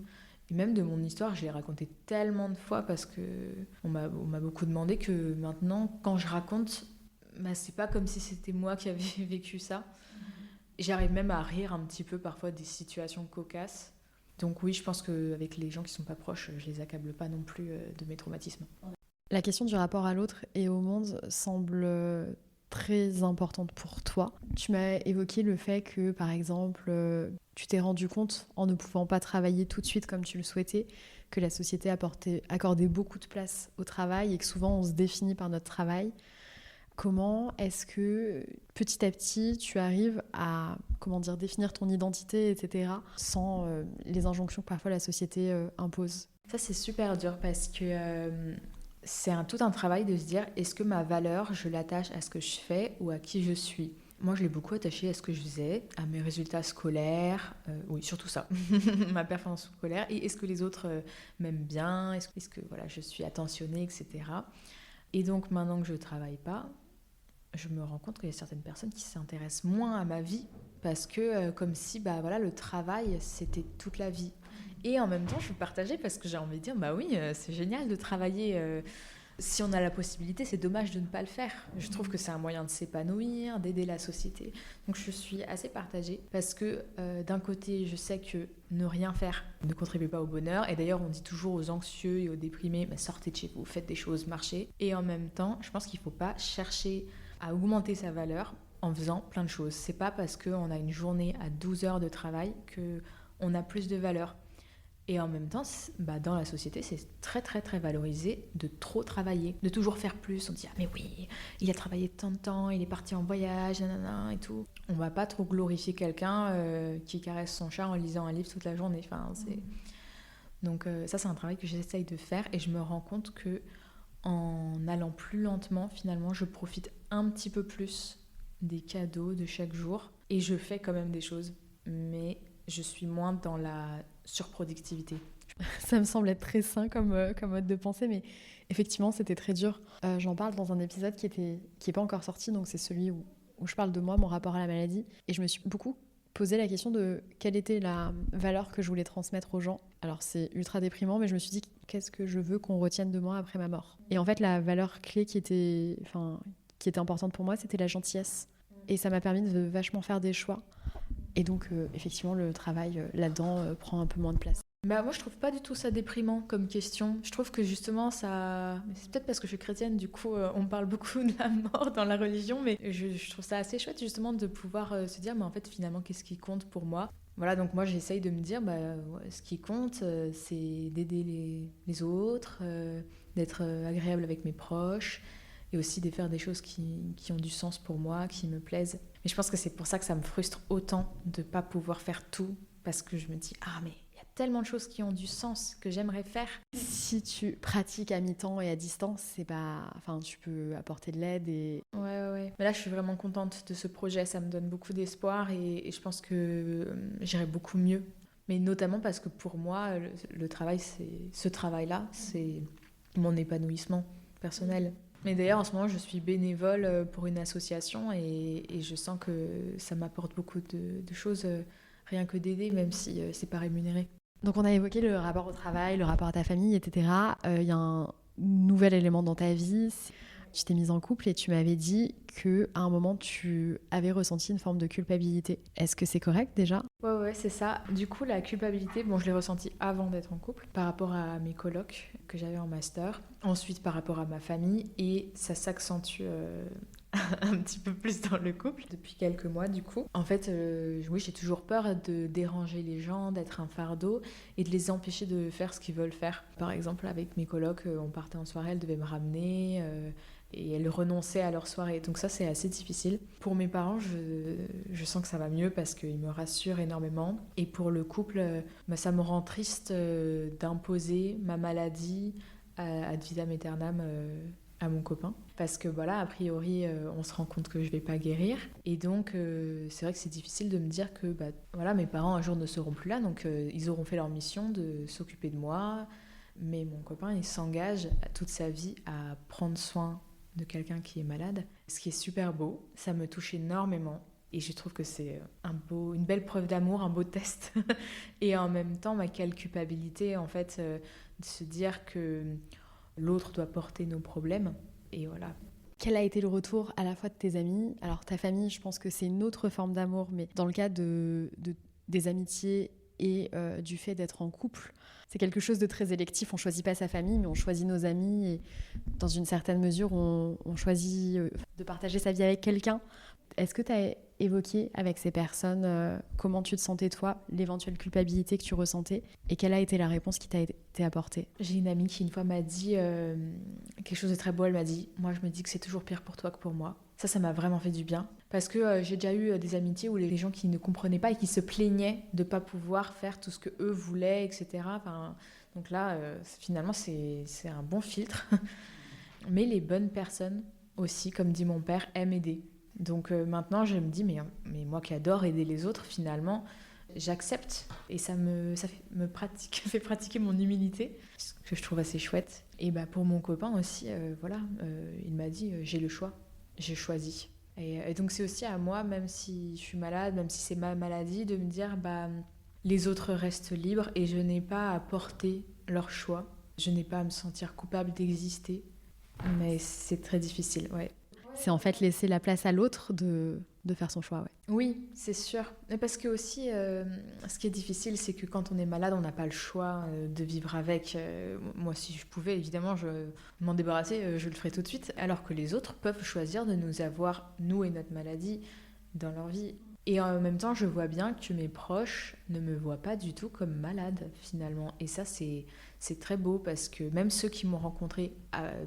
Et même de mon histoire, je l'ai raconté tellement de fois parce qu'on m'a beaucoup demandé que maintenant, quand je raconte, c'est pas comme si c'était moi qui avais vécu ça. J'arrive même à rire un petit peu parfois des situations cocasses. Donc oui, je pense qu'avec les gens qui sont pas proches, je les accable pas non plus de mes traumatismes. La question du rapport à l'autre et au monde semble très importante pour toi. Tu m'as évoqué le fait que, par exemple, tu t'es rendu compte, en ne pouvant pas travailler tout de suite comme tu le souhaitais, que la société accordait beaucoup de place au travail et que souvent on se définit par notre travail. Comment est-ce que petit à petit tu arrives à définir ton identité, etc., sans les injonctions que parfois la société impose ? Ça c'est super dur parce que c'est tout un travail de se dire est-ce que ma valeur je l'attache à ce que je fais ou à qui je suis ? Moi je l'ai beaucoup attachée à ce que je faisais, à mes résultats scolaires, oui surtout ça, ma performance scolaire, et est-ce que les autres m'aiment bien, est-ce que voilà, je suis attentionnée, etc. Et donc maintenant que je ne travaille pas, je me rends compte qu'il y a certaines personnes qui s'intéressent moins à ma vie parce que comme si le travail c'était toute la vie. Et en même temps je suis partagée parce que j'ai envie de dire oui c'est génial de travailler, si on a la possibilité c'est dommage de ne pas le faire. Je trouve que c'est un moyen de s'épanouir, d'aider la société. Donc je suis assez partagée parce que d'un côté je sais que ne rien faire ne contribue pas au bonheur, et d'ailleurs on dit toujours aux anxieux et aux déprimés sortez de chez vous, faites des choses, marchez. Et en même temps je pense qu'il ne faut pas chercher à augmenter sa valeur en faisant plein de choses. C'est pas parce qu'on a une journée à 12 heures de travail qu'on a plus de valeur. Et en même temps, dans la société, c'est très très très valorisé de trop travailler, de toujours faire plus. On dit mais oui, il a travaillé tant de temps, il est parti en voyage, nanana et tout. On va pas trop glorifier quelqu'un qui caresse son chat en lisant un livre toute la journée. Donc ça c'est un travail que j'essaye de faire, et je me rends compte que en allant plus lentement, finalement, je profite un petit peu plus des cadeaux de chaque jour. Et je fais quand même des choses, mais je suis moins dans la surproductivité. Ça me semble être très sain comme mode de pensée, mais effectivement, c'était très dur. J'en parle dans un épisode qui est pas encore sorti, donc c'est celui où je parle de moi, mon rapport à la maladie. Et je me suis beaucoup posé la question de quelle était la valeur que je voulais transmettre aux gens. Alors c'est ultra déprimant, mais je me suis dit qu'est-ce que je veux qu'on retienne de moi après ma mort. Et en fait, la valeur clé qui était importante pour moi, c'était la gentillesse. Et ça m'a permis de vachement faire des choix. Et donc, effectivement, le travail là-dedans prend un peu moins de place. Bah, moi, je trouve pas du tout ça déprimant comme question. Je trouve que justement, ça. Mais c'est peut-être parce que je suis chrétienne, du coup, on parle beaucoup de la mort dans la religion, mais je trouve ça assez chouette justement de pouvoir se dire, mais en fait, finalement, qu'est-ce qui compte pour moi? Voilà, donc moi, j'essaye de me dire, bah, ouais, ce qui compte, c'est d'aider les autres, d'être agréable avec mes proches, et aussi de faire des choses qui ont du sens pour moi, qui me plaisent. Mais je pense que c'est pour ça que ça me frustre autant de pas pouvoir faire tout, parce que je me dis, ah, mais il y a tellement de choses qui ont du sens que j'aimerais faire. Si tu pratiques à mi-temps et à distance, c'est pas... enfin, tu peux apporter de l'aide et... Ouais. Mais là, je suis vraiment contente de ce projet. Ça me donne beaucoup d'espoir et je pense que j'irai beaucoup mieux. Mais notamment parce que pour moi, le travail, ce travail-là, c'est mon épanouissement personnel. Mais d'ailleurs, en ce moment, je suis bénévole pour une association et je sens que ça m'apporte beaucoup de choses, rien que d'aider, même si c'est pas rémunéré. Donc on a évoqué le rapport au travail, le rapport à ta famille, etc. Il y a un nouvel élément dans ta vie. Tu t'es mise en couple et tu m'avais dit qu'à un moment, tu avais ressenti une forme de culpabilité. Est-ce que c'est correct déjà ? Ouais, c'est ça. Du coup, la culpabilité, bon, je l'ai ressentie avant d'être en couple, par rapport à mes colocs que j'avais en master. Ensuite, par rapport à ma famille. Et ça s'accentue un petit peu plus dans le couple depuis quelques mois, du coup. En fait, oui, j'ai toujours peur de déranger les gens, d'être un fardeau et de les empêcher de faire ce qu'ils veulent faire. Par exemple, avec mes colocs, on partait en soirée, elles devaient me ramener... et elles renonçaient à leur soirée. Donc ça, c'est assez difficile. Pour mes parents, je sens que ça va mieux parce qu'ils me rassurent énormément. Et pour le couple, ça me rend triste d'imposer ma maladie ad vitam aeternam à mon copain. Parce que voilà, a priori, on se rend compte que je vais pas guérir. Et donc, c'est vrai que c'est difficile de me dire que voilà, mes parents un jour ne seront plus là. Donc, ils auront fait leur mission de s'occuper de moi. Mais mon copain, il s'engage toute sa vie à prendre soin de quelqu'un qui est malade, ce qui est super beau, ça me touche énormément et je trouve que c'est une belle preuve d'amour, un beau test et en même temps quelle culpabilité en fait de se dire que l'autre doit porter nos problèmes et voilà. Quel a été le retour à la fois de tes amis ? Alors ta famille, je pense que c'est une autre forme d'amour, mais dans le cas des amitiés et du fait d'être en couple, c'est quelque chose de très électif. On ne choisit pas sa famille, mais on choisit nos amis. Et dans une certaine mesure, on choisit de partager sa vie avec quelqu'un. Est-ce que tu as évoqué avec ces personnes comment tu te sentais toi, l'éventuelle culpabilité que tu ressentais et quelle a été la réponse qui t'a été apportée ? J'ai une amie qui une fois m'a dit quelque chose de très beau. Elle m'a dit « Moi, je me dis que c'est toujours pire pour toi que pour moi. » Ça m'a vraiment fait du bien. Parce que j'ai déjà eu des amitiés où les gens qui ne comprenaient pas et qui se plaignaient de ne pas pouvoir faire tout ce qu'eux voulaient, etc. Enfin, donc là, finalement, c'est un bon filtre. Mais les bonnes personnes aussi, comme dit mon père, aiment aider. Donc maintenant, je me dis, mais moi qui adore aider les autres, finalement, j'accepte. Et ça fait pratiquer mon humilité, ce que je trouve assez chouette. Et pour mon copain aussi, il m'a dit, j'ai le choix. J'ai choisi. Et donc c'est aussi à moi, même si je suis malade, même si c'est ma maladie, de me dire les autres restent libres et je n'ai pas à porter leur choix. Je n'ai pas à me sentir coupable d'exister. Mais c'est très difficile, ouais. C'est en fait laisser la place à l'autre de faire son choix, ouais. Oui, c'est sûr. Mais parce que aussi, ce qui est difficile, c'est que quand on est malade, on n'a pas le choix de vivre avec. Moi, si je pouvais, évidemment, m'en débarrasser, je le ferais tout de suite. Alors que les autres peuvent choisir de nous avoir, nous et notre maladie, dans leur vie. Et en même temps, je vois bien que mes proches ne me voient pas du tout comme malade, finalement. Et ça, c'est très beau parce que même ceux qui m'ont rencontrée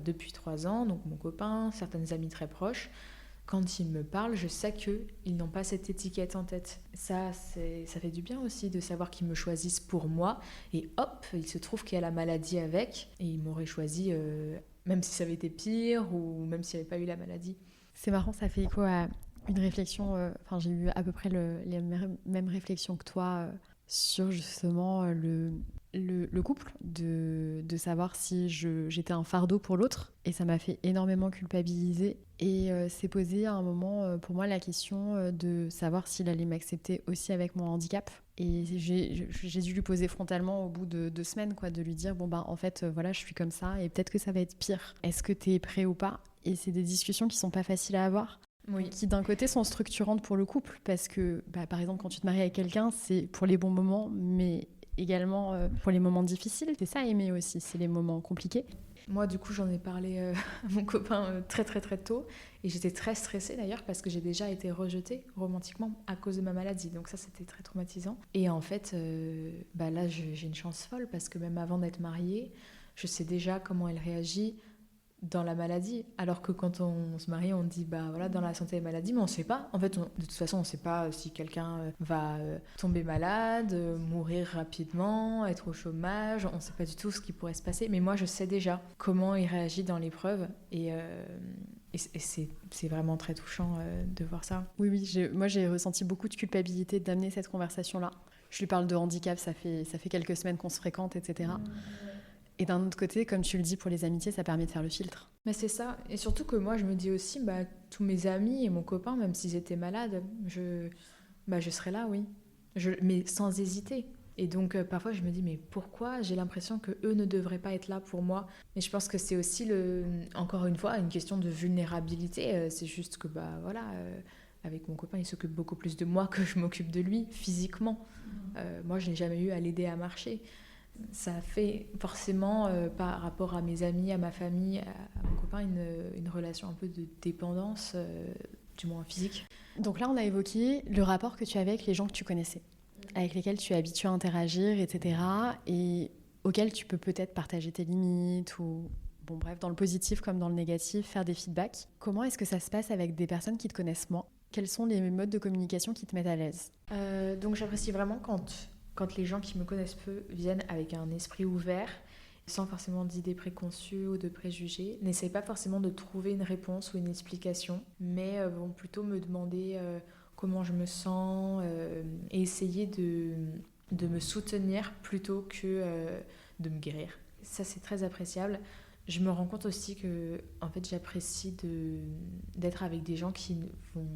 depuis 3 ans, donc mon copain, certaines amies très proches, quand ils me parlent, je sais qu'ils n'ont pas cette étiquette en tête. Ça fait du bien aussi de savoir qu'ils me choisissent pour moi. Et hop, il se trouve qu'il y a la maladie avec. Et ils m'auraient choisi, même si ça avait été pire ou même s'il n'y avait pas eu la maladie. C'est marrant, ça fait écho à une réflexion. J'ai eu à peu près les mêmes réflexions que toi sur justement le couple, de savoir si j'étais un fardeau pour l'autre. Et ça m'a fait énormément culpabiliser. Et s'est posé à un moment, pour moi, la question de savoir s'il allait m'accepter aussi avec mon handicap. Et j'ai dû lui poser frontalement au bout de 2 semaines, quoi, de lui dire, bon, bah, en fait, voilà, je suis comme ça et peut-être que ça va être pire. Est-ce que t'es prêt ou pas? Et c'est des discussions qui sont pas faciles à avoir. Oui. Qui d'un côté sont structurantes pour le couple, parce que, bah, par exemple, quand tu te maries avec quelqu'un, c'est pour les bons moments, mais également pour les moments difficiles. C'est ça aimer aussi, c'est les moments compliqués. Moi, du coup, j'en ai parlé à mon copain très très très tôt et j'étais très stressée d'ailleurs parce que j'ai déjà été rejetée romantiquement à cause de ma maladie. Donc ça, c'était très traumatisant. Et en fait, bah là, j'ai une chance folle parce que même avant d'être mariée, je sais déjà comment elle réagit dans la maladie, alors que quand on se marie, on dit bah voilà dans la santé et maladie, mais on sait pas. En fait, de toute façon, on sait pas si quelqu'un va tomber malade, mourir rapidement, être au chômage. On sait pas du tout ce qui pourrait se passer. Mais moi, je sais déjà comment il réagit dans l'épreuve et c'est vraiment très touchant de voir ça. Oui, moi j'ai ressenti beaucoup de culpabilité d'amener cette conversation-là. Je lui parle de handicap, ça fait quelques semaines qu'on se fréquente, etc. Et d'un autre côté, comme tu le dis, pour les amitiés, ça permet de faire le filtre. Mais c'est ça. Et surtout que moi, je me dis aussi, bah, tous mes amis et mon copain, même s'ils étaient malades, je serais là, oui. Mais sans hésiter. Et donc, parfois, je me dis, mais pourquoi j'ai l'impression qu'eux ne devraient pas être là pour moi? Mais je pense que c'est aussi, encore une fois, une question de vulnérabilité. C'est juste que, bah, voilà, avec mon copain, il s'occupe beaucoup plus de moi que je m'occupe de lui, physiquement. Moi, je n'ai jamais eu à l'aider à marcher. Ça fait forcément, par rapport à mes amis, à ma famille, à mon copain, une relation un peu de dépendance, du moins physique. Donc là, on a évoqué le rapport que tu avais avec les gens que tu connaissais, avec lesquels tu es habitué à interagir, etc. et auxquels tu peux peut-être partager tes limites ou, bon bref, dans le positif comme dans le négatif, faire des feedbacks. Comment est-ce que ça se passe avec des personnes qui te connaissent moins? Quels sont les modes de communication qui te mettent à l'aise? Donc j'apprécie vraiment quand les gens qui me connaissent peu viennent avec un esprit ouvert, sans forcément d'idées préconçues ou de préjugés, n'essayent pas forcément de trouver une réponse ou une explication, mais vont plutôt me demander comment je me sens et essayer de me soutenir plutôt que de me guérir. Ça, c'est très appréciable. Je me rends compte aussi que en fait, j'apprécie d'être avec des gens qui vont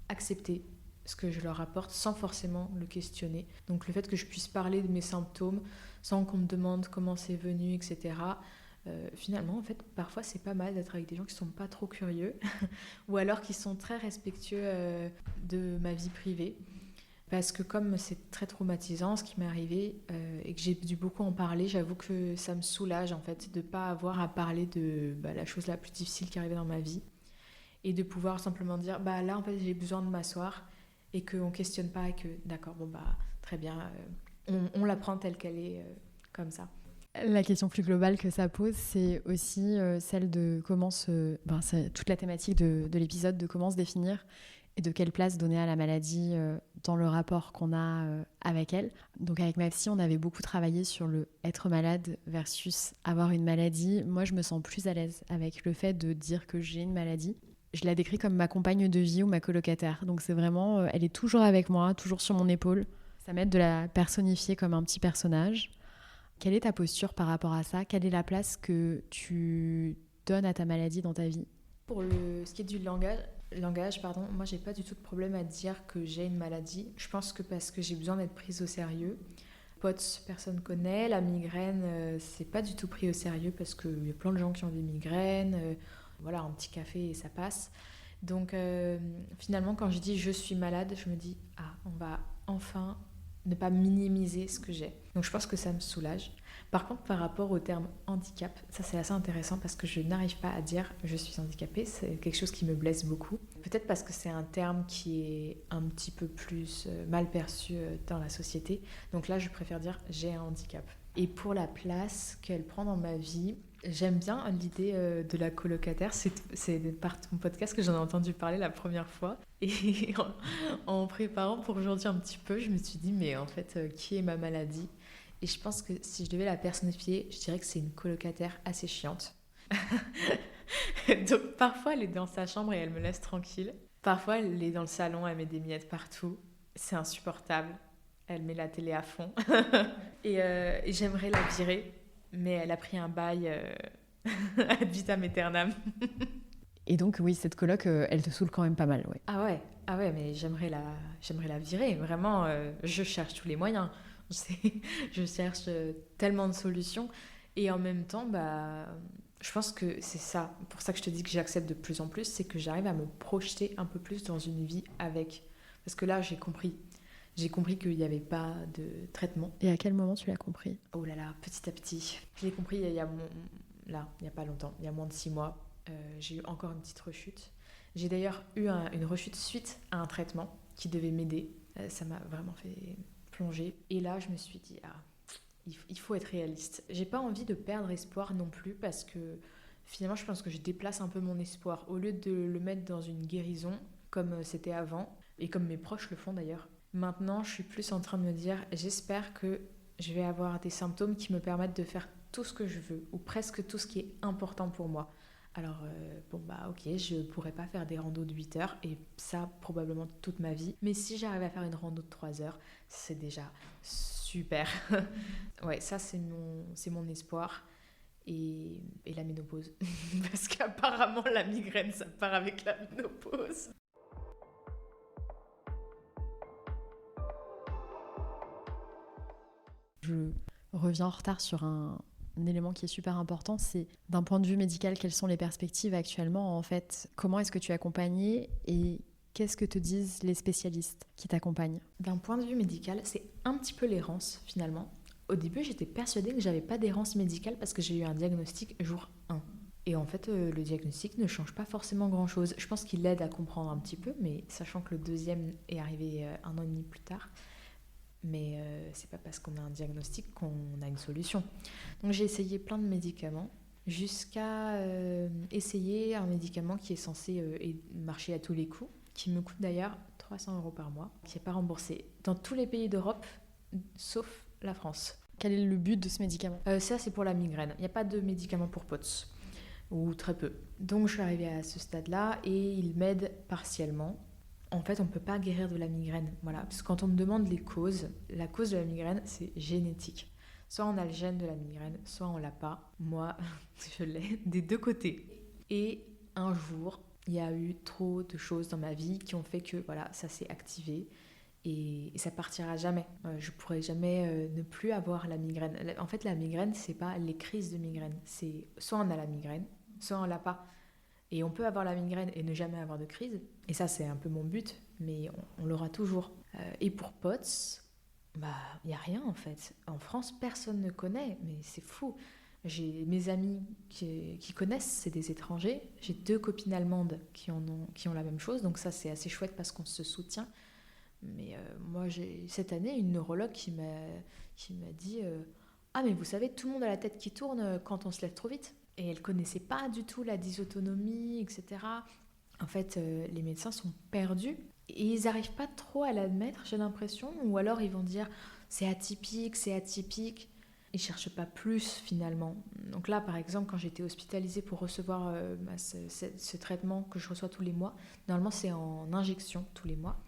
accepter ce que je leur apporte sans forcément le questionner. Donc le fait que je puisse parler de mes symptômes sans qu'on me demande comment c'est venu, etc. Finalement, en fait, parfois c'est pas mal d'être avec des gens qui sont pas trop curieux ou alors qui sont très respectueux de ma vie privée. Parce que comme c'est très traumatisant ce qui m'est arrivé et que j'ai dû beaucoup en parler, j'avoue que ça me soulage en fait de ne pas avoir à parler de la chose la plus difficile qui arrivait dans ma vie et de pouvoir simplement dire bah là en fait j'ai besoin de m'asseoir et qu'on ne questionne pas et que d'accord bon bah très bien on la prend telle qu'elle est comme ça. La question plus globale que ça pose, c'est aussi celle de comment c'est toute la thématique de l'épisode, de comment se définir et de quelle place donner à la maladie dans le rapport qu'on a avec elle. Donc avec ma psy, on avait beaucoup travaillé sur le être malade versus avoir une maladie. Moi, je me sens plus à l'aise avec le fait de dire que j'ai une maladie. Je la décris comme ma compagne de vie ou ma colocataire. Donc c'est vraiment, elle est toujours avec moi, toujours sur mon épaule. Ça m'aide de la personnifier comme un petit personnage. Quelle est ta posture par rapport à ça? Quelle est la place que tu donnes à ta maladie dans ta vie? Pour ce qui est du langage, moi j'ai pas du tout de problème à dire que j'ai une maladie. Je pense que parce que j'ai besoin d'être prise au sérieux. POTS, personne connaît. La migraine, c'est pas du tout pris au sérieux parce qu'il y a plein de gens qui ont des migraines. Voilà, un petit café et ça passe. Donc finalement, quand je dis je suis malade, je me dis on va enfin ne pas minimiser ce que j'ai. Donc je pense que ça me soulage. Par contre, par rapport au terme handicap, ça c'est assez intéressant parce que je n'arrive pas à dire je suis handicapée, c'est quelque chose qui me blesse beaucoup. Peut-être parce que c'est un terme qui est un petit peu plus mal perçu dans la société. Donc là, je préfère dire j'ai un handicap. Et pour la place qu'elle prend dans ma vie, j'aime bien l'idée de la colocataire. C'est par ton podcast que j'en ai entendu parler la première fois. Et en préparant pour aujourd'hui un petit peu, je me suis dit, mais en fait, qui est ma maladie? Et je pense que si je devais la personnifier, je dirais que c'est une colocataire assez chiante. Donc parfois, elle est dans sa chambre et elle me laisse tranquille. Parfois, elle est dans le salon, elle met des miettes partout. C'est insupportable. Elle met la télé à fond. Et j'aimerais la virer, mais elle a pris un bail ad vitam aeternam. Et donc, oui, cette coloc, elle te saoule quand même pas mal, ouais. Ah ouais, mais j'aimerais la virer. Vraiment, je cherche tous les moyens. Je cherche tellement de solutions. Et en même temps, bah, je pense que c'est ça. Pour ça que je te dis que j'accepte de plus en plus, c'est que j'arrive à me projeter un peu plus dans une vie avec. Parce que là, j'ai compris. J'ai compris qu'il n'y avait pas de traitement. Et à quel moment tu l'as compris? Oh là là, petit à petit. Je l'ai compris il n'y a pas longtemps, il y a moins de 6 mois. J'ai eu encore une petite rechute. J'ai d'ailleurs eu une rechute suite à un traitement qui devait m'aider. Ça m'a vraiment fait plonger. Et là, je me suis dit, il faut être réaliste. J'ai pas envie de perdre espoir non plus parce que finalement, je pense que je déplace un peu mon espoir. Au lieu de le mettre dans une guérison, comme c'était avant, et comme mes proches le font d'ailleurs, maintenant, je suis plus en train de me dire, j'espère que je vais avoir des symptômes qui me permettent de faire tout ce que je veux, ou presque tout ce qui est important pour moi. Alors, bon, bah ok, je pourrais pas faire des randos de 8 heures, et ça, probablement toute ma vie. Mais si j'arrive à faire une rando de 3 heures, c'est déjà super. Ouais, ça, c'est mon espoir. Et la ménopause. Parce qu'apparemment, la migraine, ça part avec la ménopause. Je reviens en retard sur un élément qui est super important, c'est d'un point de vue médical, quelles sont les perspectives actuellement en fait? Comment est-ce que tu es accompagnée et qu'est-ce que te disent les spécialistes qui t'accompagnent? D'un point de vue médical, c'est un petit peu l'errance finalement. Au début, j'étais persuadée que j'avais pas d'errance médicale parce que j'ai eu un diagnostic jour 1. Et en fait, le diagnostic ne change pas forcément grand-chose. Je pense qu'il aide à comprendre un petit peu, mais sachant que le deuxième est arrivé 1 an et demi plus tard, mais c'est pas parce qu'on a un diagnostic qu'on a une solution. Donc j'ai essayé plein de médicaments jusqu'à essayer un médicament qui est censé marcher à tous les coups, qui me coûte d'ailleurs 300 € par mois, qui n'est pas remboursé dans tous les pays d'Europe, sauf la France. Quel est le but de ce médicament? Ça, c'est pour la migraine. Il n'y a pas de médicament pour POTS, ou très peu. Donc je suis arrivée à ce stade-là et il m'aide partiellement. En fait, on ne peut pas guérir de la migraine. Voilà. Parce que quand on me demande les causes, la cause de la migraine, c'est génétique. Soit on a le gène de la migraine, soit on l'a pas. Moi, je l'ai des deux côtés. Et un jour, il y a eu trop de choses dans ma vie qui ont fait que voilà, ça s'est activé et ça partira jamais. Je pourrai jamais ne plus avoir la migraine. En fait, la migraine, c'est pas les crises de migraine. C'est soit on a la migraine, soit on l'a pas. Et on peut avoir la migraine et ne jamais avoir de crise. Et ça, c'est un peu mon but, mais on l'aura toujours. Et pour POTS, bah, il n'y a rien en fait. En France, personne ne connaît, mais c'est fou. J'ai mes amis qui connaissent, c'est des étrangers. J'ai 2 copines allemandes qui ont la même chose, donc ça, c'est assez chouette parce qu'on se soutient. Mais moi, j'ai cette année une neurologue qui m'a dit ah, mais vous savez, tout le monde a la tête qui tourne quand on se lève trop vite. Et elle connaissait pas du tout la dysautonomie, etc. En fait, les médecins sont perdus et ils n'arrivent pas trop à l'admettre, j'ai l'impression. Ou alors ils vont dire c'est atypique, c'est atypique. Ils cherchent pas plus finalement. Donc là, par exemple, quand j'étais hospitalisée pour recevoir ce traitement que je reçois tous les mois, normalement c'est en injection tous les mois.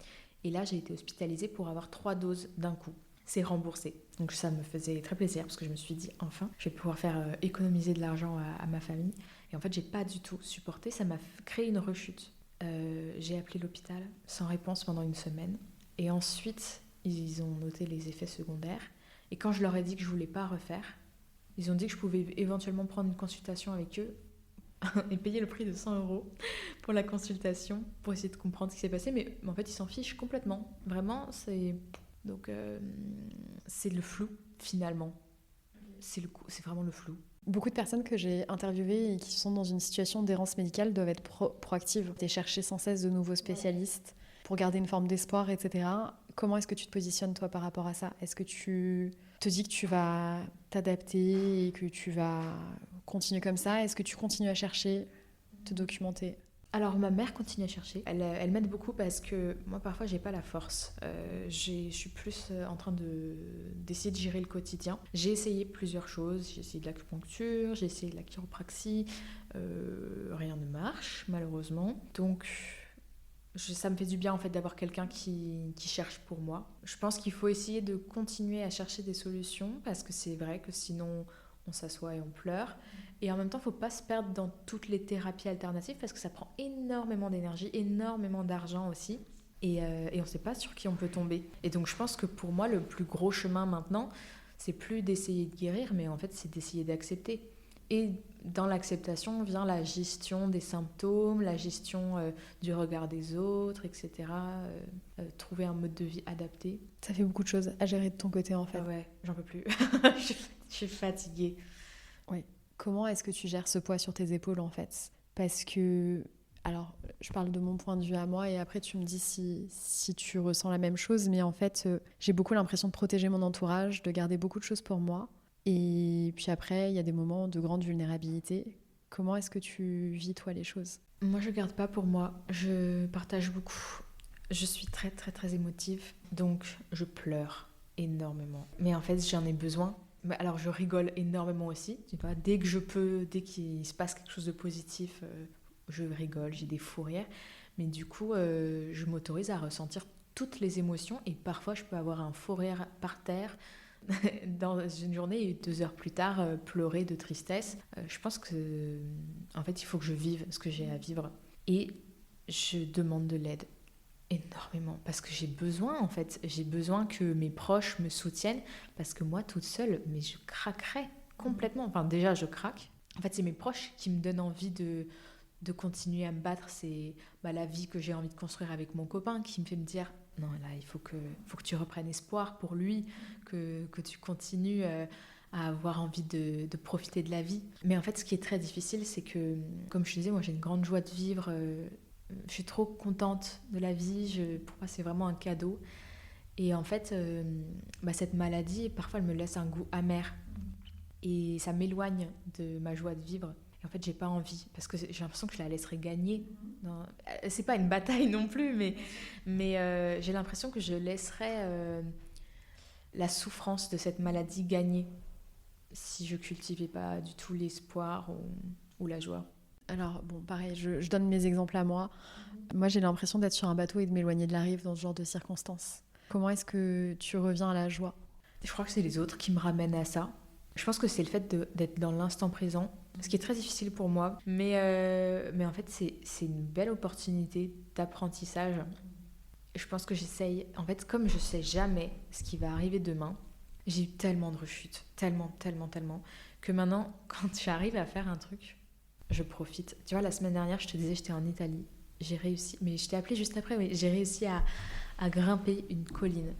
Et là, j'ai été hospitalisée pour avoir 3 doses d'un coup. C'est remboursé. Donc ça me faisait très plaisir parce que je me suis dit enfin, je vais pouvoir faire économiser de l'argent à ma famille. Et en fait, j'ai pas du tout supporté. Ça m'a créé une rechute. J'ai appelé l'hôpital sans réponse pendant 1 semaine. Et ensuite, ils ont noté les effets secondaires. Et quand je leur ai dit que je voulais pas refaire, ils ont dit que je pouvais éventuellement prendre une consultation avec eux et payer le prix de 100 € pour la consultation pour essayer de comprendre ce qui s'est passé. Mais en fait, ils s'en fichent complètement. Vraiment, c'est... Donc c'est le flou finalement, c'est vraiment le flou. Beaucoup de personnes que j'ai interviewées et qui sont dans une situation d'errance médicale doivent être proactives et chercher sans cesse de nouveaux spécialistes pour garder une forme d'espoir, etc. Comment est-ce que tu te positionnes toi par rapport à ça? Est-ce que tu te dis que tu vas t'adapter et que tu vas continuer comme ça? Est-ce que tu continues à chercher, te documenter? Alors ma mère continue à chercher, elle m'aide beaucoup parce que moi parfois j'ai pas la force, je suis plus en train d'essayer de gérer le quotidien. J'ai essayé plusieurs choses, j'ai essayé de l'acupuncture, j'ai essayé de la chiropraxie, rien ne marche malheureusement. Donc Ça me fait du bien en fait d'avoir quelqu'un qui cherche pour moi. Je pense qu'il faut essayer de continuer à chercher des solutions parce que c'est vrai que sinon on s'assoit et on pleure. Et en même temps, il ne faut pas se perdre dans toutes les thérapies alternatives parce que ça prend énormément d'énergie, énormément d'argent aussi. Et on ne sait pas sur qui on peut tomber. Et donc je pense que pour moi, le plus gros chemin maintenant, c'est plus d'essayer de guérir, mais en fait, c'est d'essayer d'accepter. Et dans l'acceptation vient la gestion des symptômes, la gestion du regard des autres, etc. Trouver un mode de vie adapté. Ça fait beaucoup de choses à gérer de ton côté en fait. Ah ouais, j'en peux plus. Je suis fatiguée. Oui. Comment est-ce que tu gères ce poids sur tes épaules en fait? Parce que, alors je parle de mon point de vue à moi et après tu me dis si tu ressens la même chose, mais en fait j'ai beaucoup l'impression de protéger mon entourage, de garder beaucoup de choses pour moi. Et puis après, il y a des moments de grande vulnérabilité. Comment est-ce que tu vis, toi, les choses? Moi, je garde pas pour moi. Je partage beaucoup. Je suis très, très, très émotive. Donc, je pleure énormément. Mais en fait, j'en ai besoin. Alors, je rigole énormément aussi. Tu vois, dès que je peux, dès qu'il se passe quelque chose de positif, je rigole, j'ai des fous rires. Mais du coup, je m'autorise à ressentir toutes les émotions. Et parfois, je peux avoir un fou rire par terre dans une journée et 2 heures plus tard pleurer de tristesse. Je pense que en fait il faut que je vive ce que j'ai à vivre et je demande de l'aide énormément parce que j'ai besoin en fait, j'ai besoin que mes proches me soutiennent parce que moi toute seule mais je craquerais complètement. Enfin déjà je craque. En fait c'est mes proches qui me donnent envie de continuer à me battre. C'est la vie que j'ai envie de construire avec mon copain qui me fait me dire non, là, il faut que tu reprennes espoir pour lui, que tu continues à avoir envie de profiter de la vie. Mais en fait, ce qui est très difficile, c'est que, comme je te disais, moi, j'ai une grande joie de vivre. Je suis trop contente de la vie. Pour moi, c'est vraiment un cadeau. Et en fait, cette maladie, parfois, elle me laisse un goût amer. Et ça m'éloigne de ma joie de vivre. Et en fait, j'ai pas envie, parce que j'ai l'impression que je la laisserai gagner. C'est pas une bataille non plus, mais j'ai l'impression que je laisserais la souffrance de cette maladie gagner si je cultivais pas du tout l'espoir ou la joie. Alors, bon, pareil, je donne mes exemples à moi. Moi, j'ai l'impression d'être sur un bateau et de m'éloigner de la rive dans ce genre de circonstances. Comment est-ce que tu reviens à la joie? Je crois que c'est les autres qui me ramènent à ça. Je pense que c'est le fait d'être dans l'instant présent, ce qui est très difficile pour moi. Mais en fait, c'est une belle opportunité d'apprentissage. Je pense que j'essaye... En fait, comme je sais jamais ce qui va arriver demain, j'ai eu tellement de rechutes, tellement, que maintenant, quand j'arrive à faire un truc, je profite. Tu vois, la semaine dernière, je te disais, j'étais en Italie. J'ai réussi, mais je t'ai appelé juste après, oui. J'ai réussi à grimper une colline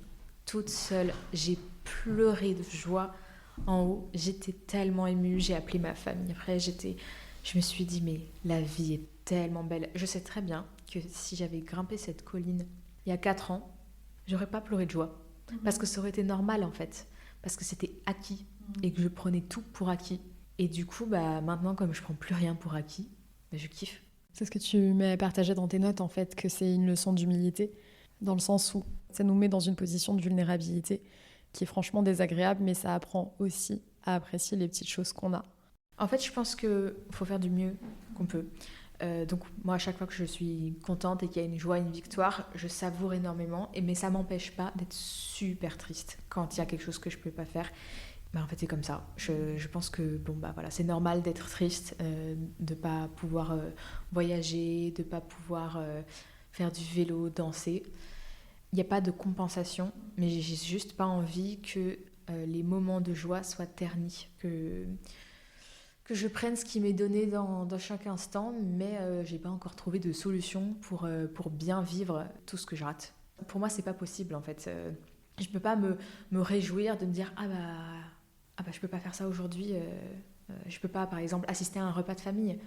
toute seule. J'ai pleuré de joie en haut. J'étais tellement émue. J'ai appelé ma famille. Après, je me suis dit, mais la vie est tellement belle. Je sais très bien que si j'avais grimpé cette colline il y a 4 ans, j'aurais pas pleuré de joie. Parce que ça aurait été normal, en fait. Parce que c'était acquis et que je prenais tout pour acquis. Et du coup, maintenant, comme je prends plus rien pour acquis, je kiffe. C'est ce que tu m'as partagé dans tes notes, en fait, que c'est une leçon d'humilité, dans le sens où ça nous met dans une position de vulnérabilité qui est franchement désagréable, mais ça apprend aussi à apprécier les petites choses qu'on a. En fait, je pense qu'il faut faire du mieux qu'on peut. Donc moi, à chaque fois que je suis contente et qu'il y a une joie, une victoire, je savoure énormément, mais ça m'empêche pas d'être super triste quand il y a quelque chose que je peux pas faire. En fait, c'est comme ça. Je pense que voilà, c'est normal d'être triste, de pas pouvoir voyager, de pas pouvoir faire du vélo, danser. Il n'y a pas de compensation, mais j'ai juste pas envie que les moments de joie soient ternis, que je prenne ce qui m'est donné dans chaque instant, mais j'ai pas encore trouvé de solution pour bien vivre tout ce que je rate. Pour moi, c'est pas possible en fait. Je peux pas me réjouir de me dire je peux pas faire ça aujourd'hui. Je peux pas, par exemple, assister à un repas de famille.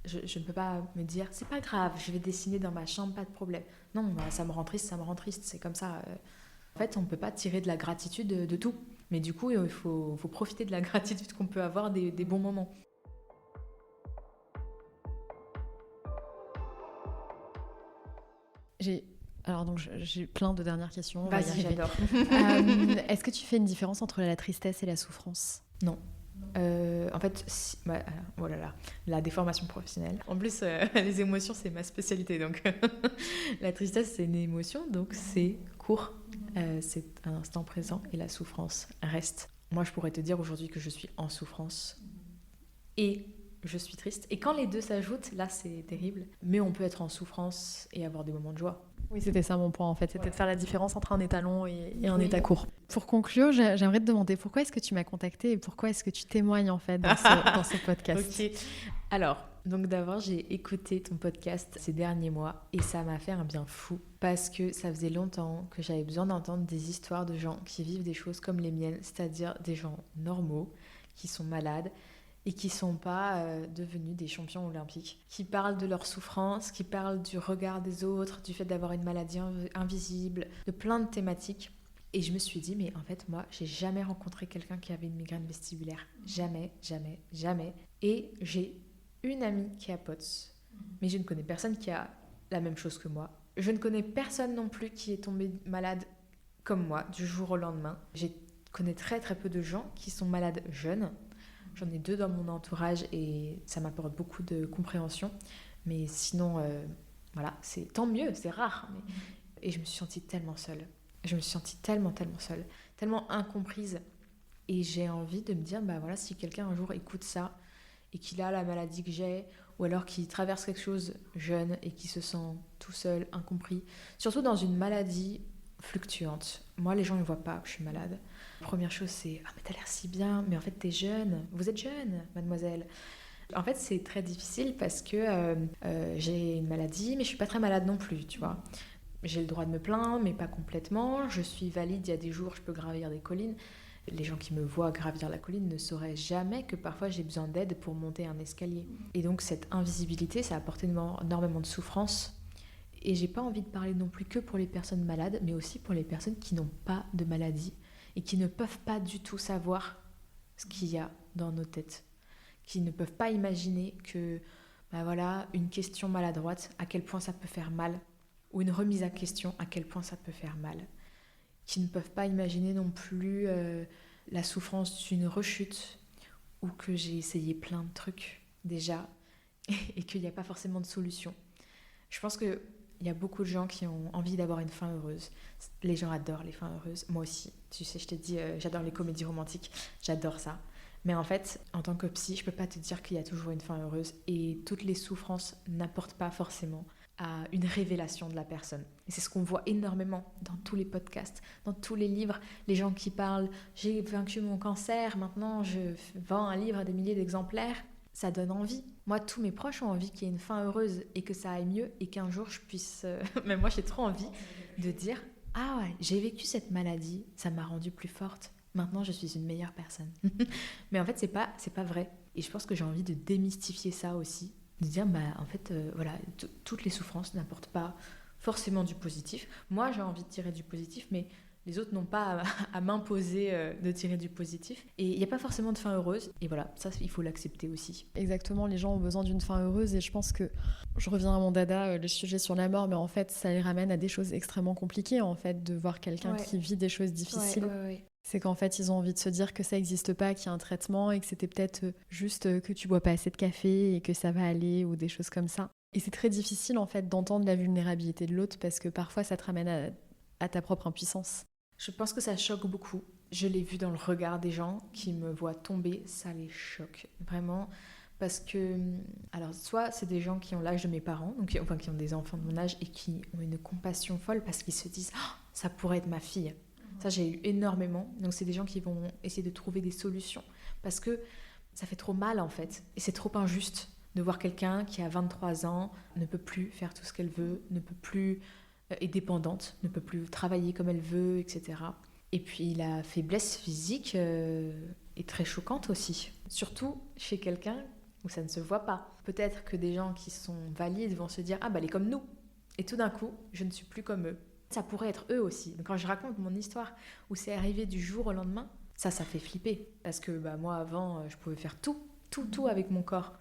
Je ne peux pas me dire c'est pas grave, je vais dessiner dans ma chambre, pas de problème. Non, ça me rend triste, c'est comme ça. En fait, on peut pas tirer de la gratitude de tout. Mais du coup, il faut profiter de la gratitude qu'on peut avoir des bons moments. J'ai plein de dernières questions. Vas-y, j'adore. Est-ce que tu fais une différence entre la tristesse et la souffrance? Non. En fait, oh là là, la déformation professionnelle. En plus, les émotions, c'est ma spécialité. Donc, la tristesse, c'est une émotion, donc c'est court. C'est un instant présent et la souffrance reste. Moi, je pourrais te dire aujourd'hui que je suis en souffrance et je suis triste. Et quand les deux s'ajoutent, là, c'est terrible. Mais on peut être en souffrance et avoir des moments de joie. Oui, c'était ça mon point en fait, c'était de faire la différence entre un état long et un état court. Pour conclure, j'aimerais te demander pourquoi est-ce que tu m'as contactée et pourquoi est-ce que tu témoignes en fait dans ce podcast. Ok. Alors, donc d'abord, j'ai écouté ton podcast ces derniers mois et ça m'a fait un bien fou parce que ça faisait longtemps que j'avais besoin d'entendre des histoires de gens qui vivent des choses comme les miennes, c'est-à-dire des gens normaux qui sont malades et qui ne sont pas devenus des champions olympiques, qui parlent de leur souffrance, qui parlent du regard des autres, du fait d'avoir une maladie invisible, de plein de thématiques. Et je me suis dit, mais en fait, moi, j'ai jamais rencontré quelqu'un qui avait une migraine vestibulaire. Jamais, jamais, jamais. Et j'ai une amie qui a POTS, mais je ne connais personne qui a la même chose que moi. Je ne connais personne non plus qui est tombé malade comme moi, du jour au lendemain. Je connais très très peu de gens qui sont malades jeunes. J'en ai 2 dans mon entourage et ça m'apporte beaucoup de compréhension. Mais sinon, voilà, c'est tant mieux, c'est rare. Et je me suis sentie tellement seule. Je me suis sentie tellement seule, tellement incomprise. Et j'ai envie de me dire, bah voilà, si quelqu'un un jour écoute ça et qu'il a la maladie que j'ai, ou alors qu'il traverse quelque chose jeune et qui se sent tout seul, incompris, surtout dans une maladie fluctuante. Moi, les gens ne voient pas que je suis malade. La première chose, c'est « Ah, mais t'as l'air si bien, mais en fait, t'es jeune. Vous êtes jeune, mademoiselle. » En fait, c'est très difficile parce que j'ai une maladie, mais je suis pas très malade non plus, tu vois. J'ai le droit de me plaindre, mais pas complètement. Je suis valide, il y a des jours, je peux gravir des collines. Les gens qui me voient gravir la colline ne sauraient jamais que parfois j'ai besoin d'aide pour monter un escalier. Et donc, cette invisibilité, ça a apporté énormément de souffrance. Et j'ai pas envie de parler non plus que pour les personnes malades, mais aussi pour les personnes qui n'ont pas de maladie et qui ne peuvent pas du tout savoir ce qu'il y a dans nos têtes, qui ne peuvent pas imaginer que, bah voilà, une question maladroite, à quel point ça peut faire mal, ou une remise à question, à quel point ça peut faire mal, qui ne peuvent pas imaginer non plus la souffrance d'une rechute, ou que j'ai essayé plein de trucs déjà, et qu'il n'y a pas forcément de solution. Je pense que il y a beaucoup de gens qui ont envie d'avoir une fin heureuse. Les gens adorent les fins heureuses. Moi aussi. Tu sais, je te dis, j'adore les comédies romantiques. J'adore ça. Mais en fait, en tant que psy, je peux pas te dire qu'il y a toujours une fin heureuse. Et toutes les souffrances n'apportent pas forcément à une révélation de la personne. Et c'est ce qu'on voit énormément dans tous les podcasts, dans tous les livres. Les gens qui parlent « J'ai vaincu mon cancer, maintenant je vends un livre à des milliers d'exemplaires ». Ça donne envie. Moi, tous mes proches ont envie qu'il y ait une fin heureuse et que ça aille mieux et qu'un jour je puisse... Même moi, j'ai trop envie de dire « Ah ouais, j'ai vécu cette maladie, ça m'a rendue plus forte. Maintenant, je suis une meilleure personne. » Mais en fait, c'est pas vrai. Et je pense que j'ai envie de démystifier ça aussi. De dire, bah, en fait, voilà, toutes les souffrances n'apportent pas forcément du positif. Moi, j'ai envie de tirer du positif, mais... Les autres n'ont pas à m'imposer de tirer du positif. Et il n'y a pas forcément de fin heureuse. Et voilà, ça, il faut l'accepter aussi. Exactement, les gens ont besoin d'une fin heureuse. Et je pense que, je reviens à mon dada, le sujet sur la mort, mais en fait, ça les ramène à des choses extrêmement compliquées, en fait, de voir quelqu'un qui vit des choses difficiles. Ouais. C'est qu'en fait, ils ont envie de se dire que ça n'existe pas, qu'il y a un traitement et que c'était peut-être juste que tu bois pas assez de café et que ça va aller ou des choses comme ça. Et c'est très difficile, en fait, d'entendre la vulnérabilité de l'autre parce que parfois, ça te ramène à ta propre impuissance. Je pense que ça choque beaucoup. Je l'ai vu dans le regard des gens qui me voient tomber, ça les choque vraiment. Parce que, alors, soit c'est des gens qui ont l'âge de mes parents, donc, enfin qui ont des enfants de mon âge et qui ont une compassion folle parce qu'ils se disent oh, ça pourrait être ma fille. Ça, j'ai eu énormément. Donc, c'est des gens qui vont essayer de trouver des solutions parce que ça fait trop mal en fait. Et c'est trop injuste de voir quelqu'un qui a 23 ans, ne peut plus faire tout ce qu'elle veut, ne peut plus. Est dépendante, ne peut plus travailler comme elle veut, etc. Et puis la faiblesse physique est très choquante aussi. Surtout chez quelqu'un où ça ne se voit pas. Peut-être que des gens qui sont valides vont se dire « Ah bah elle est comme nous ». Et tout d'un coup, je ne suis plus comme eux. Ça pourrait être eux aussi. Donc quand je raconte mon histoire où c'est arrivé du jour au lendemain, ça fait flipper. Parce que bah, moi avant, je pouvais faire tout avec mon corps.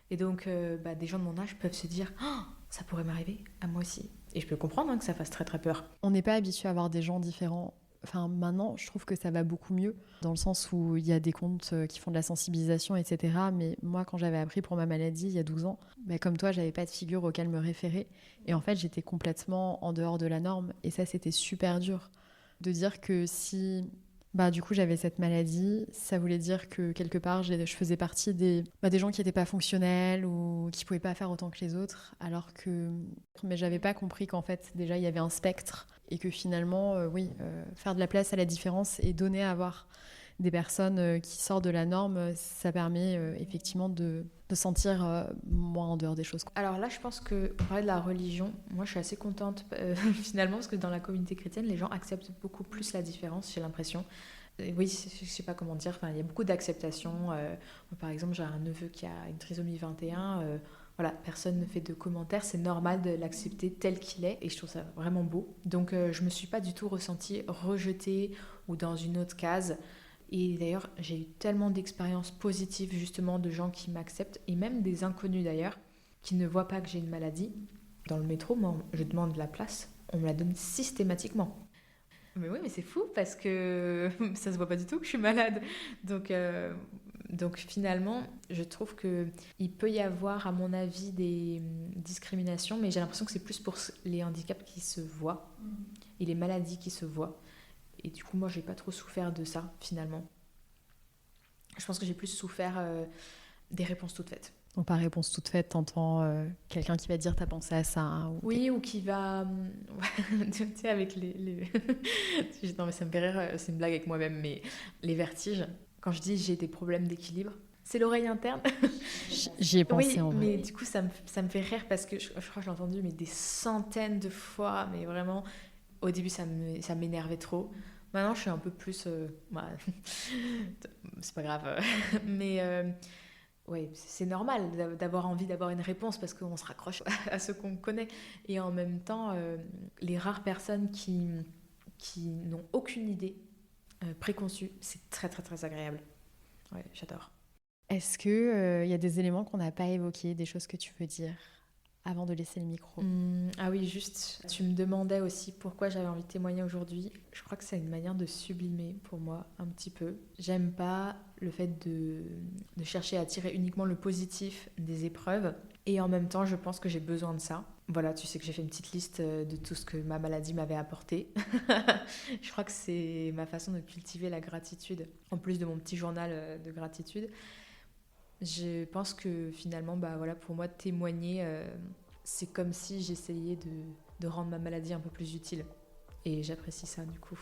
Et donc bah, des gens de mon âge peuvent se dire « Oh, ça pourrait m'arriver à moi aussi ». Et je peux comprendre que ça fasse très très peur. On n'est pas habitué à voir des gens différents maintenant, je trouve que ça va beaucoup mieux, dans le sens où il y a des comptes qui font de la sensibilisation, etc. Mais moi, quand j'avais appris pour ma maladie, il y a 12 ans, comme toi, j'avais pas de figure auquel me référer. Et en fait, j'étais complètement en dehors de la norme. Et ça, c'était super dur. De dire que si... du coup, j'avais cette maladie, ça voulait dire que quelque part, je faisais partie des gens qui n'étaient pas fonctionnels ou qui ne pouvaient pas faire autant que les autres, alors que... Mais j'avais pas compris qu'en fait, déjà, il y avait un spectre et que finalement, faire de la place à la différence et donner à voir des personnes qui sortent de la norme, ça permet effectivement de sentir moins en dehors des choses. Alors là, je pense qu'on parlait de la religion. Moi, je suis assez contente finalement parce que dans la communauté chrétienne, les gens acceptent beaucoup plus la différence, j'ai l'impression. Oui, je sais pas comment dire, il y a beaucoup d'acceptation. Par exemple, j'ai un neveu qui a une trisomie 21. Voilà, personne ne fait de commentaires, c'est normal de l'accepter tel qu'il est et je trouve ça vraiment beau. Donc je me suis pas du tout ressentie rejetée ou dans une autre case. Et d'ailleurs, j'ai eu tellement d'expériences positives justement de gens qui m'acceptent et même des inconnus d'ailleurs qui ne voient pas que j'ai une maladie. Dans le métro, moi, je demande la place, on me la donne systématiquement. Mais oui, mais c'est fou parce que ça se voit pas du tout que je suis malade. Donc finalement, je trouve qu'il peut y avoir, à mon avis, des discriminations, mais j'ai l'impression que c'est plus pour les handicaps qui se voient et les maladies qui se voient. Et du coup, moi, j'ai pas trop souffert de ça, finalement. Je pense que j'ai plus souffert des réponses toutes faites. Donc par réponse toute faite, t'entends quelqu'un qui va te dire t'as pensé à ça Oui, ou qui va... tu sais, avec les... non, mais ça me fait rire, c'est une blague avec moi-même, mais les vertiges, quand je dis j'ai des problèmes d'équilibre, c'est l'oreille interne. J'y ai pensé oui, en vrai. Mais du coup, ça me fait rire parce que je crois que je l'ai entendu mais des centaines de fois, mais vraiment, au début, ça m'énervait trop. Maintenant, je suis un peu plus... c'est pas grave. Mais... oui, c'est normal d'avoir envie d'avoir une réponse parce qu'on se raccroche à ce qu'on connaît. Et en même temps, les rares personnes qui n'ont aucune idée préconçue, c'est très très très agréable. Ouais, j'adore. Est-ce qu'il y a des éléments qu'on n'a pas évoqués, des choses que tu veux dire avant de laisser le micro? Ah oui, juste, tu me demandais aussi pourquoi j'avais envie de témoigner aujourd'hui. Je crois que c'est une manière de sublimer pour moi un petit peu. J'aime pas le fait de chercher à tirer uniquement le positif des épreuves. Et en même temps, je pense que j'ai besoin de ça. Voilà, tu sais que j'ai fait une petite liste de tout ce que ma maladie m'avait apporté. Je crois que c'est ma façon de cultiver la gratitude, en plus de mon petit journal de gratitude. Je pense que finalement, pour moi, témoigner, c'est comme si j'essayais de rendre ma maladie un peu plus utile. Et j'apprécie ça, du coup.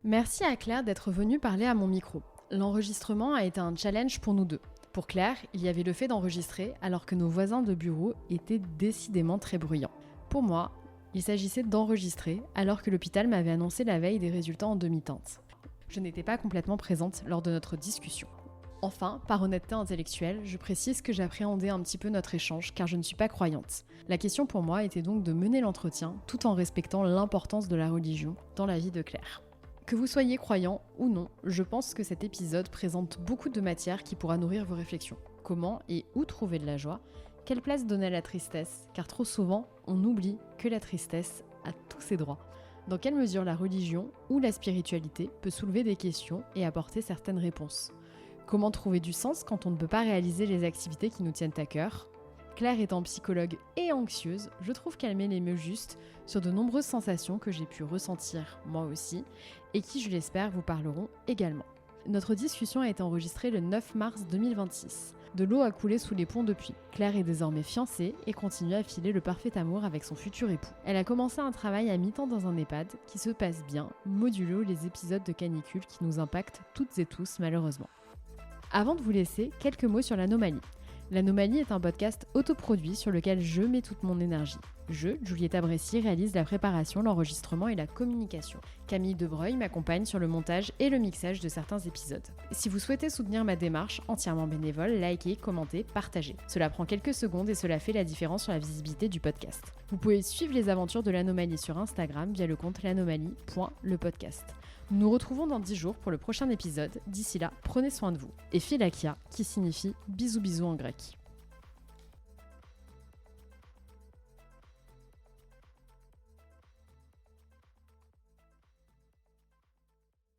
Merci à Claire d'être venue parler à mon micro. L'enregistrement a été un challenge pour nous deux. Pour Claire, il y avait le fait d'enregistrer alors que nos voisins de bureau étaient décidément très bruyants. Pour moi, il s'agissait d'enregistrer alors que l'hôpital m'avait annoncé la veille des résultats en demi-teinte. Je n'étais pas complètement présente lors de notre discussion. Enfin, par honnêteté intellectuelle, je précise que j'appréhendais un petit peu notre échange car je ne suis pas croyante. La question pour moi était donc de mener l'entretien tout en respectant l'importance de la religion dans la vie de Claire. Que vous soyez croyant ou non, je pense que cet épisode présente beaucoup de matière qui pourra nourrir vos réflexions. Comment et où trouver de la joie? Quelle place donner à la tristesse? Car trop souvent, on oublie que la tristesse a tous ses droits. Dans quelle mesure la religion ou la spiritualité peut soulever des questions et apporter certaines réponses? Comment trouver du sens quand on ne peut pas réaliser les activités qui nous tiennent à cœur? Claire étant psychologue et anxieuse, je trouve qu'elle met les mots justes sur de nombreuses sensations que j'ai pu ressentir moi aussi et qui, je l'espère, vous parleront également. Notre discussion a été enregistrée le 9 mars 2026. De l'eau a coulé sous les ponts depuis. Claire est désormais fiancée et continue à filer le parfait amour avec son futur époux. Elle a commencé un travail à mi-temps dans un EHPAD qui se passe bien, modulo les épisodes de canicule qui nous impactent toutes et tous malheureusement. Avant de vous laisser, quelques mots sur l'Anomalie. L'Anomalie est un podcast autoproduit sur lequel je mets toute mon énergie. Je, Julietta Bressy, réalise la préparation, l'enregistrement et la communication. Camille Debreuil m'accompagne sur le montage et le mixage de certains épisodes. Si vous souhaitez soutenir ma démarche entièrement bénévole, likez, commentez, partagez. Cela prend quelques secondes et cela fait la différence sur la visibilité du podcast. Vous pouvez suivre les aventures de l'Anomalie sur Instagram via le compte l'anomalie.lepodcast. Nous nous retrouvons dans 10 jours pour le prochain épisode. D'ici là, prenez soin de vous. Et philakia, qui signifie bisous bisous en grec.